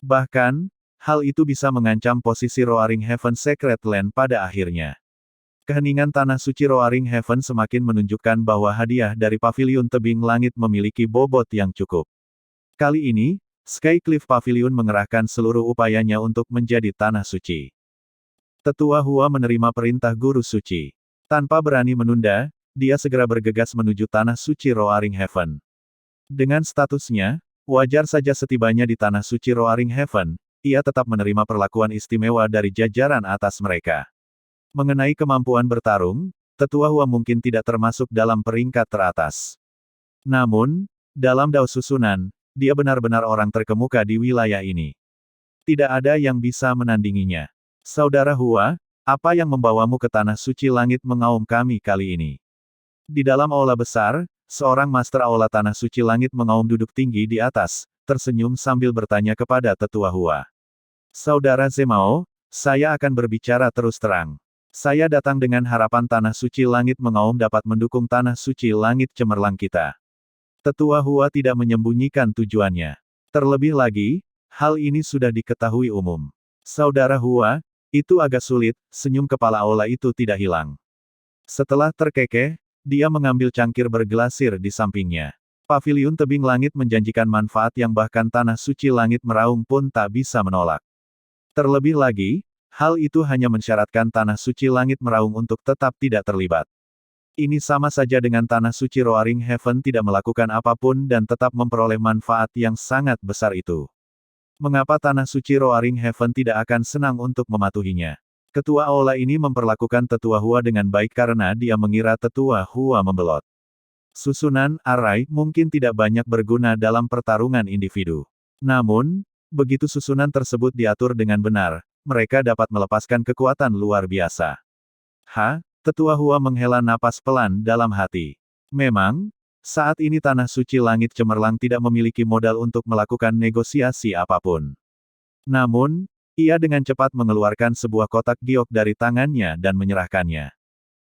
Bahkan, hal itu bisa mengancam posisi Roaring Heaven Secret Land pada akhirnya. Keheningan Tanah Suci Roaring Heaven semakin menunjukkan bahwa hadiah dari Paviliun Tebing Langit memiliki bobot yang cukup. Kali ini, Sky Cliff Pavilion mengerahkan seluruh upayanya untuk menjadi Tanah Suci. Tetua Hua menerima perintah Guru Suci. Tanpa berani menunda, dia segera bergegas menuju Tanah Suci Roaring Heaven. Dengan statusnya, wajar saja setibanya di Tanah Suci Roaring Heaven, ia tetap menerima perlakuan istimewa dari jajaran atas mereka. Mengenai kemampuan bertarung, Tetua Hua mungkin tidak termasuk dalam peringkat teratas. Namun, dalam Dao Susunan, dia benar-benar orang terkemuka di wilayah ini. Tidak ada yang bisa menandinginya. Saudara Hua, apa yang membawamu ke Tanah Suci Langit mengaum kami kali ini? Di dalam aula besar, seorang master aula Tanah Suci Langit mengaum duduk tinggi di atas, tersenyum sambil bertanya kepada Tetua Hua. Saudara Zemao, saya akan berbicara terus terang. Saya datang dengan harapan Tanah Suci Langit mengaum dapat mendukung Tanah Suci Langit cemerlang kita. Tetua Hua tidak menyembunyikan tujuannya. Terlebih lagi, hal ini sudah diketahui umum. Saudara Hua, itu agak sulit, senyum kepala aula itu tidak hilang. Setelah terkekeh, dia mengambil cangkir bergelasir di sampingnya. Paviliun tebing langit menjanjikan manfaat yang bahkan Tanah Suci Langit meraung pun tak bisa menolak. Terlebih lagi, hal itu hanya mensyaratkan Tanah Suci Langit meraung untuk tetap tidak terlibat. Ini sama saja dengan Tanah Suci Roaring Heaven tidak melakukan apapun dan tetap memperoleh manfaat yang sangat besar itu. Mengapa Tanah Suci Roaring Heaven tidak akan senang untuk mematuhinya? Ketua aula ini memperlakukan Tetua Hua dengan baik karena dia mengira Tetua Hua membelot. Susunan arai mungkin tidak banyak berguna dalam pertarungan individu. Namun, begitu susunan tersebut diatur dengan benar, mereka dapat melepaskan kekuatan luar biasa. Tetua Hua menghela napas pelan dalam hati. Memang, saat ini Tanah Suci Langit cemerlang tidak memiliki modal untuk melakukan negosiasi apapun. Namun, ia dengan cepat mengeluarkan sebuah kotak giok dari tangannya dan menyerahkannya.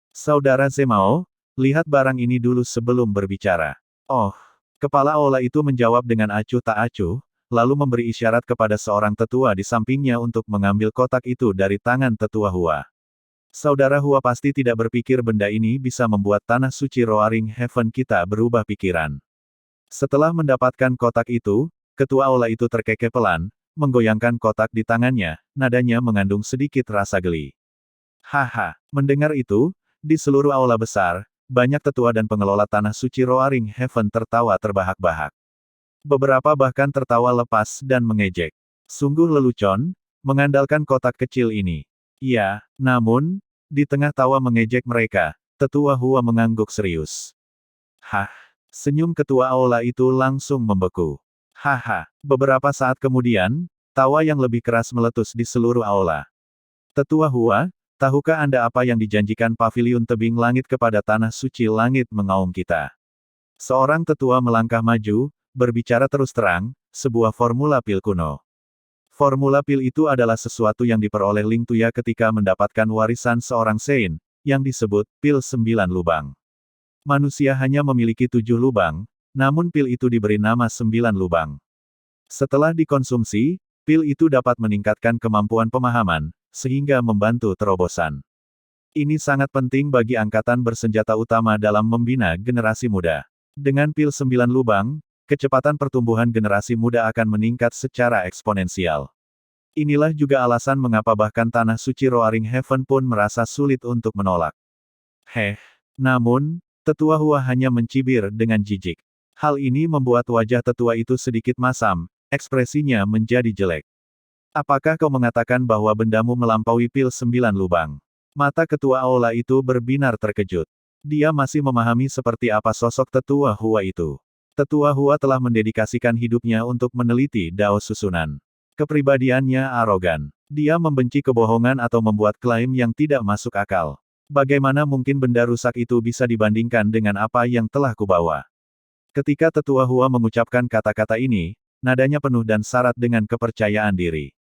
Saudara Zemao, lihat barang ini dulu sebelum berbicara. Oh, kepala aula itu menjawab dengan acuh tak acuh, lalu memberi isyarat kepada seorang tetua di sampingnya untuk mengambil kotak itu dari tangan Tetua Hua. Saudara Hua pasti tidak berpikir benda ini bisa membuat Tanah Suci Roaring Heaven kita berubah pikiran. Setelah mendapatkan kotak itu, ketua aula itu terkekeh pelan, menggoyangkan kotak di tangannya, nadanya mengandung sedikit rasa geli. Mendengar itu, di seluruh aula besar, banyak tetua dan pengelola Tanah Suci Roaring Heaven tertawa terbahak-bahak. Beberapa bahkan tertawa lepas dan mengejek. Sungguh lelucon, mengandalkan kotak kecil ini. Ya, namun, di tengah tawa mengejek mereka, Tetua Hua mengangguk serius. Senyum ketua aula itu langsung membeku. Beberapa saat kemudian, tawa yang lebih keras meletus di seluruh aula. Tetua Hua, tahukah Anda apa yang dijanjikan Paviliun Tebing Langit kepada Tanah Suci Langit mengaum kita? Seorang tetua melangkah maju, berbicara terus terang, sebuah formula pil kuno. Formula pil itu adalah sesuatu yang diperoleh Ling Tuya ketika mendapatkan warisan seorang Sein, yang disebut pil 9 lubang. Manusia hanya memiliki 7 lubang, namun pil itu diberi nama 9 lubang. Setelah dikonsumsi, pil itu dapat meningkatkan kemampuan pemahaman, sehingga membantu terobosan. Ini sangat penting bagi angkatan bersenjata utama dalam membina generasi muda. Dengan pil 9 lubang, kecepatan pertumbuhan generasi muda akan meningkat secara eksponensial. Inilah juga alasan mengapa bahkan Tanah Suci Roaring Heaven pun merasa sulit untuk menolak. Namun, Tetua Hua hanya mencibir dengan jijik. Hal ini membuat wajah tetua itu sedikit masam, ekspresinya menjadi jelek. Apakah kau mengatakan bahwa bendamu melampaui pil 9 lubang? Mata ketua aula itu berbinar terkejut. Dia masih memahami seperti apa sosok Tetua Hua itu. Tetua Hua telah mendedikasikan hidupnya untuk meneliti Dao susunan. Kepribadiannya arogan. Dia membenci kebohongan atau membuat klaim yang tidak masuk akal. Bagaimana mungkin benda rusak itu bisa dibandingkan dengan apa yang telah kubawa? Ketika Tetua Hua mengucapkan kata-kata ini, nadanya penuh dan syarat dengan kepercayaan diri.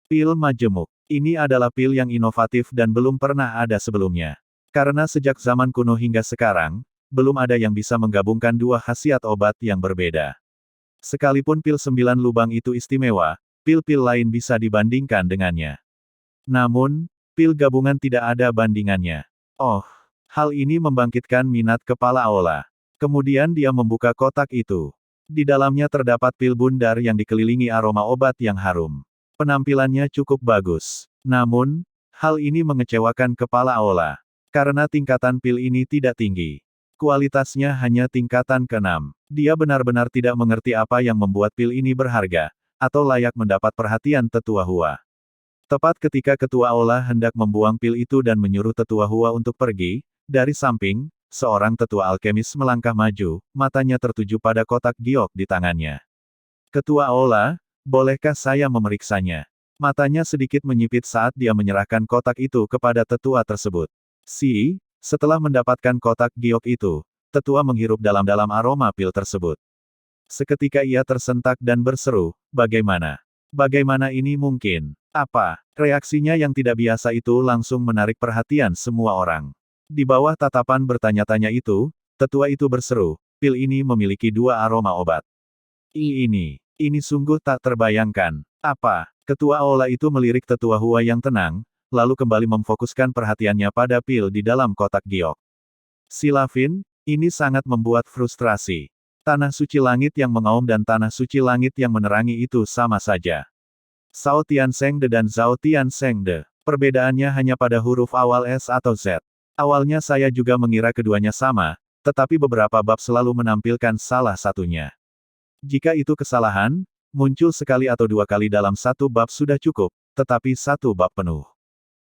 Pil majemuk. Ini adalah pil yang inovatif dan belum pernah ada sebelumnya. Karena sejak zaman kuno hingga sekarang, belum ada yang bisa menggabungkan dua khasiat obat yang berbeda. Sekalipun pil 9 lubang itu istimewa, pil-pil lain bisa dibandingkan dengannya. Namun, pil gabungan tidak ada bandingannya. Hal ini membangkitkan minat kepala aula. Kemudian dia membuka kotak itu. Di dalamnya terdapat pil bundar yang dikelilingi aroma obat yang harum. Penampilannya cukup bagus. Namun, hal ini mengecewakan kepala aula. Karena tingkatan pil ini tidak tinggi. Kualitasnya hanya tingkatan ke-6. Dia benar-benar tidak mengerti apa yang membuat pil ini berharga, atau layak mendapat perhatian Tetua Hua. Tepat ketika ketua aula hendak membuang pil itu dan menyuruh Tetua Hua untuk pergi, dari samping, seorang tetua alkemis melangkah maju, matanya tertuju pada kotak giok di tangannya. Ketua Aula, bolehkah saya memeriksanya? Matanya sedikit menyipit saat dia menyerahkan kotak itu kepada tetua tersebut. Setelah mendapatkan kotak giok itu, tetua menghirup dalam-dalam aroma pil tersebut. Seketika ia tersentak dan berseru, bagaimana? Bagaimana ini mungkin? Apa? Reaksinya yang tidak biasa itu langsung menarik perhatian semua orang. Di bawah tatapan bertanya-tanya itu, tetua itu berseru, pil ini memiliki 2 aroma obat. Ini sungguh tak terbayangkan. Apa? Ketua Aula itu melirik tetua Hua yang tenang, lalu kembali memfokuskan perhatiannya pada pil di dalam kotak giok. Silavin, ini sangat membuat frustrasi. Tanah suci langit yang mengaum dan tanah suci langit yang menerangi itu sama saja. Zhao Tianzhengde dan Zhao Tianzhengde. Perbedaannya hanya pada huruf awal S atau Z. Awalnya saya juga mengira keduanya sama, tetapi beberapa bab selalu menampilkan salah satunya. Jika itu kesalahan, muncul sekali atau 2 kali dalam satu bab sudah cukup, tetapi satu bab penuh.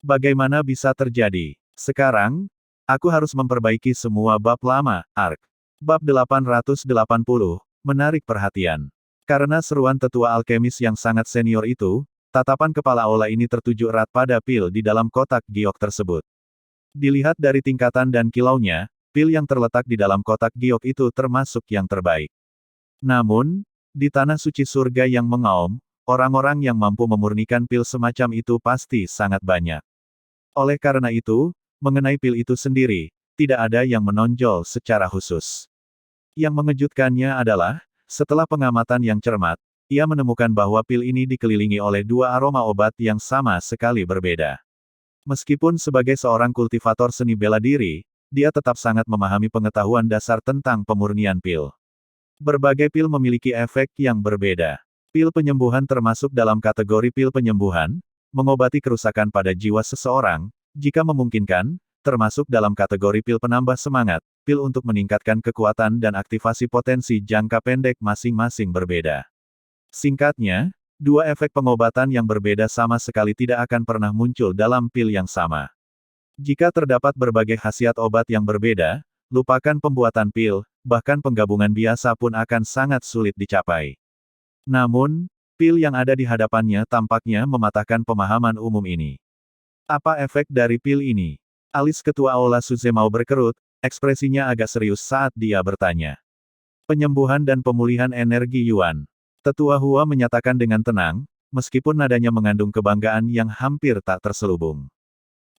Bagaimana bisa terjadi? Sekarang, aku harus memperbaiki semua bab lama, Ark. Bab 880, menarik perhatian. Karena seruan tetua alkemis yang sangat senior itu, tatapan kepala aula ini tertuju erat pada pil di dalam kotak giok tersebut. Dilihat dari tingkatan dan kilaunya, pil yang terletak di dalam kotak giok itu termasuk yang terbaik. Namun, di tanah suci surga yang mengaum, orang-orang yang mampu memurnikan pil semacam itu pasti sangat banyak. Oleh karena itu, mengenai pil itu sendiri, tidak ada yang menonjol secara khusus. Yang mengejutkannya adalah, setelah pengamatan yang cermat, ia menemukan bahwa pil ini dikelilingi oleh 2 aroma obat yang sama sekali berbeda. Meskipun sebagai seorang kultivator seni bela diri, dia tetap sangat memahami pengetahuan dasar tentang pemurnian pil. Berbagai pil memiliki efek yang berbeda. Pil penyembuhan termasuk dalam kategori pil penyembuhan, mengobati kerusakan pada jiwa seseorang, jika memungkinkan, termasuk dalam kategori pil penambah semangat, pil untuk meningkatkan kekuatan dan aktivasi potensi jangka pendek masing-masing berbeda. Singkatnya, 2 efek pengobatan yang berbeda sama sekali tidak akan pernah muncul dalam pil yang sama. Jika terdapat berbagai khasiat obat yang berbeda, lupakan pembuatan pil, bahkan penggabungan biasa pun akan sangat sulit dicapai. Namun, pil yang ada di hadapannya tampaknya mematahkan pemahaman umum ini. Apa efek dari pil ini? Alis ketua Aula Suzemao berkerut, ekspresinya agak serius saat dia bertanya. Penyembuhan dan pemulihan energi Yuan. Tetua Hua menyatakan dengan tenang, meskipun nadanya mengandung kebanggaan yang hampir tak terselubung.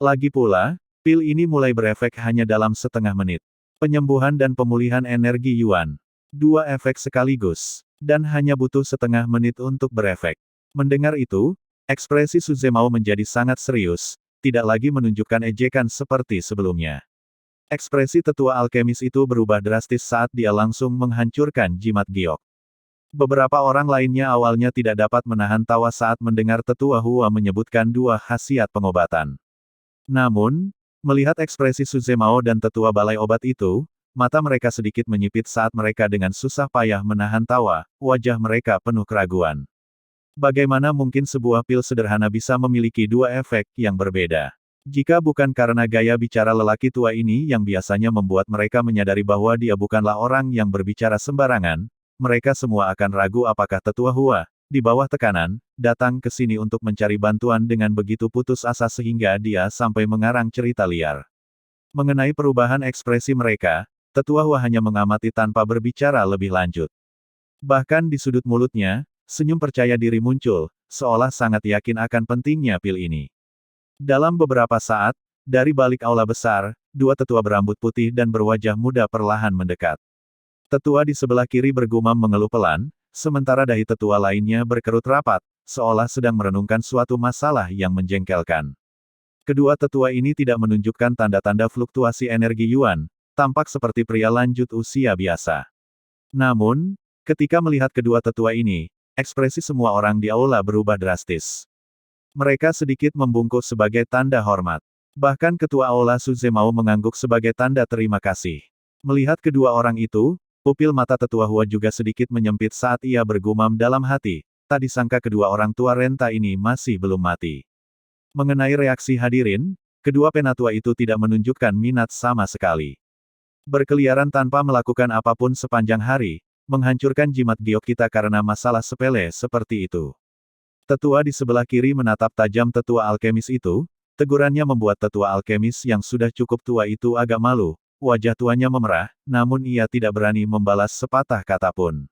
Lagi pula, pil ini mulai berefek hanya dalam setengah menit. Penyembuhan dan pemulihan energi Yuan. 2 efek sekaligus. Dan hanya butuh setengah menit untuk berefek. Mendengar itu, ekspresi Suzemao menjadi sangat serius, tidak lagi menunjukkan ejekan seperti sebelumnya. Ekspresi tetua alkemis itu berubah drastis saat dia langsung menghancurkan jimat giok. Beberapa orang lainnya awalnya tidak dapat menahan tawa saat mendengar tetua Hua menyebutkan 2 khasiat pengobatan. Namun, melihat ekspresi Suzemao dan tetua balai obat itu, mata mereka sedikit menyipit saat mereka dengan susah payah menahan tawa, wajah mereka penuh keraguan. Bagaimana mungkin sebuah pil sederhana bisa memiliki 2 efek yang berbeda? Jika bukan karena gaya bicara lelaki tua ini yang biasanya membuat mereka menyadari bahwa dia bukanlah orang yang berbicara sembarangan, mereka semua akan ragu apakah tetua Hua, di bawah tekanan, datang ke sini untuk mencari bantuan dengan begitu putus asa sehingga dia sampai mengarang cerita liar. Mengenai perubahan ekspresi mereka, tetua Hua hanya mengamati tanpa berbicara lebih lanjut. Bahkan di sudut mulutnya, senyum percaya diri muncul, seolah sangat yakin akan pentingnya pil ini. Dalam beberapa saat, dari balik aula besar, 2 tetua berambut putih dan berwajah muda perlahan mendekat. Tetua di sebelah kiri bergumam mengeluh pelan, sementara dahi tetua lainnya berkerut rapat, seolah sedang merenungkan suatu masalah yang menjengkelkan. Kedua tetua ini tidak menunjukkan tanda-tanda fluktuasi energi Yuan, tampak seperti pria lanjut usia biasa. Namun, ketika melihat kedua tetua ini, ekspresi semua orang di aula berubah drastis. Mereka sedikit membungkuk sebagai tanda hormat. Bahkan ketua aula Suzemao mengangguk sebagai tanda terima kasih. Melihat kedua orang itu, pupil mata tetua Hua juga sedikit menyempit saat ia bergumam dalam hati, tak disangka kedua orang tua renta ini masih belum mati. Mengenai reaksi hadirin, kedua penatua itu tidak menunjukkan minat sama sekali. Berkeliaran tanpa melakukan apapun sepanjang hari, menghancurkan jimat giok kita karena masalah sepele seperti itu. Tetua di sebelah kiri menatap tajam tetua alkemis itu, tegurannya membuat tetua alkemis yang sudah cukup tua itu agak malu, wajah tuanya memerah, namun ia tidak berani membalas sepatah kata pun.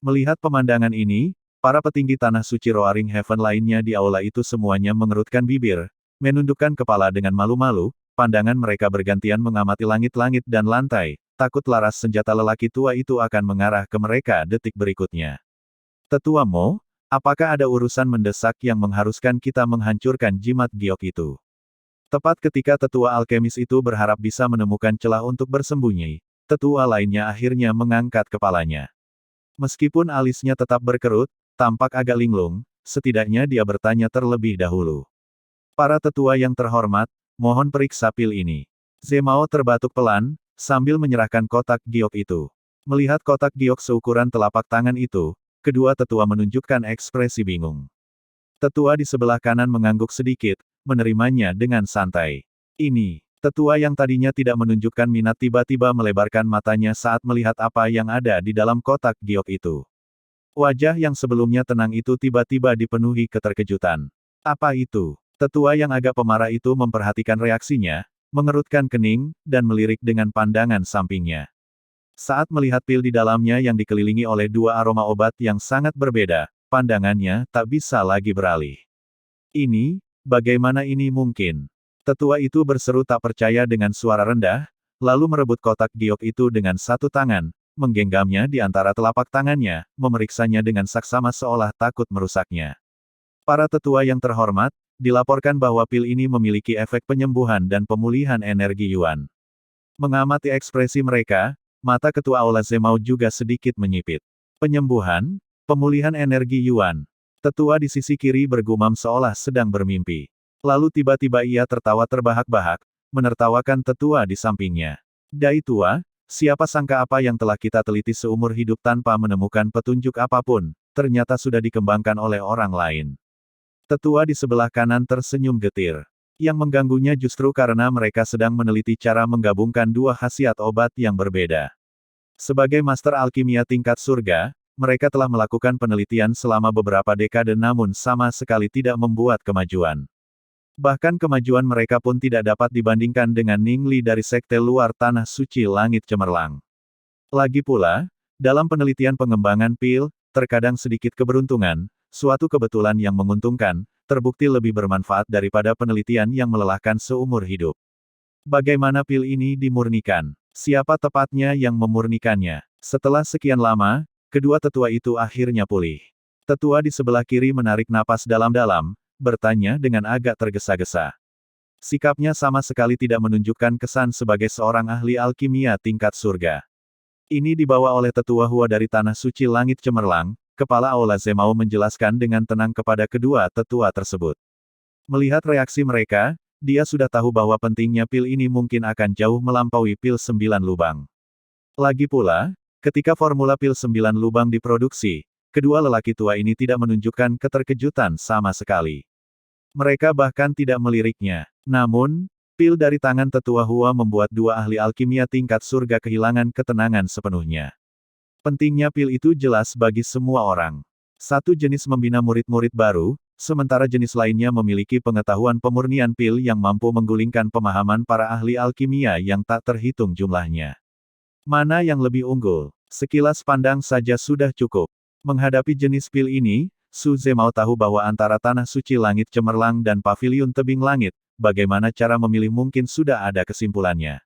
Melihat pemandangan ini, para petinggi tanah suci Roaring Heaven lainnya di aula itu semuanya mengerutkan bibir, menundukkan kepala dengan malu-malu, pandangan mereka bergantian mengamati langit-langit dan lantai, takut laras senjata lelaki tua itu akan mengarah ke mereka detik berikutnya. Tetua Mo, apakah ada urusan mendesak yang mengharuskan kita menghancurkan jimat giok itu? Tepat ketika tetua alkemis itu berharap bisa menemukan celah untuk bersembunyi, tetua lainnya akhirnya mengangkat kepalanya. Meskipun alisnya tetap berkerut, tampak agak linglung, setidaknya dia bertanya terlebih dahulu. Para tetua yang terhormat, mohon periksa pil ini. Zemao terbatuk pelan, sambil menyerahkan kotak giok itu. Melihat kotak giok seukuran telapak tangan itu, kedua tetua menunjukkan ekspresi bingung. Tetua di sebelah kanan mengangguk sedikit, menerimanya dengan santai. Ini, tetua yang tadinya tidak menunjukkan minat tiba-tiba melebarkan matanya saat melihat apa yang ada di dalam kotak giok itu. Wajah yang sebelumnya tenang itu tiba-tiba dipenuhi keterkejutan. Apa itu? Tetua yang agak pemarah itu memperhatikan reaksinya, mengerutkan kening, dan melirik dengan pandangan sampingnya. Saat melihat pil di dalamnya yang dikelilingi oleh dua aroma obat yang sangat berbeda, pandangannya tak bisa lagi beralih. Ini, bagaimana ini mungkin? Tetua itu berseru tak percaya dengan suara rendah, lalu merebut kotak giok itu dengan satu tangan, menggenggamnya di antara telapak tangannya, memeriksanya dengan saksama seolah takut merusaknya. Para tetua yang terhormat, dilaporkan bahwa pil ini memiliki efek penyembuhan dan pemulihan energi Yuan. Mengamati ekspresi mereka, mata ketua aula Zemao juga sedikit menyipit. Penyembuhan, pemulihan energi Yuan. Tetua di sisi kiri bergumam seolah sedang bermimpi. Lalu tiba-tiba ia tertawa terbahak-bahak, menertawakan tetua di sampingnya. Dai tua, siapa sangka apa yang telah kita teliti seumur hidup tanpa menemukan petunjuk apapun, ternyata sudah dikembangkan oleh orang lain. Tetua di sebelah kanan tersenyum getir. Yang mengganggunya justru karena mereka sedang meneliti cara menggabungkan dua khasiat obat yang berbeda. Sebagai master alkimia tingkat surga, mereka telah melakukan penelitian selama beberapa dekade namun sama sekali tidak membuat kemajuan. Bahkan kemajuan mereka pun tidak dapat dibandingkan dengan Ning Li dari sekte luar tanah suci langit cemerlang. Lagi pula, dalam penelitian pengembangan pil, terkadang sedikit keberuntungan, suatu kebetulan yang menguntungkan, terbukti lebih bermanfaat daripada penelitian yang melelahkan seumur hidup. Bagaimana pil ini dimurnikan? Siapa tepatnya yang memurnikannya? Setelah sekian lama, kedua tetua itu akhirnya pulih. Tetua di sebelah kiri menarik napas dalam-dalam, bertanya dengan agak tergesa-gesa. Sikapnya sama sekali tidak menunjukkan kesan sebagai seorang ahli alkimia tingkat surga. Ini dibawa oleh tetua Hua dari tanah suci langit cemerlang. Kepala aula Zemao menjelaskan dengan tenang kepada kedua tetua tersebut. Melihat reaksi mereka, dia sudah tahu bahwa pentingnya pil ini mungkin akan jauh melampaui pil 9 lubang. Lagi pula, ketika formula pil 9 lubang diproduksi, kedua lelaki tua ini tidak menunjukkan keterkejutan sama sekali. Mereka bahkan tidak meliriknya. Namun, pil dari tangan tetua Hua membuat dua ahli alkimia tingkat surga kehilangan ketenangan sepenuhnya. Pentingnya pil itu jelas bagi semua orang. Satu jenis membina murid-murid baru, sementara jenis lainnya memiliki pengetahuan pemurnian pil yang mampu menggulingkan pemahaman para ahli alkimia yang tak terhitung jumlahnya. Mana yang lebih unggul? Sekilas pandang saja sudah cukup. Menghadapi jenis pil ini, Su Zemao tahu bahwa antara tanah suci langit cemerlang dan paviliun tebing langit, bagaimana cara memilih mungkin sudah ada kesimpulannya.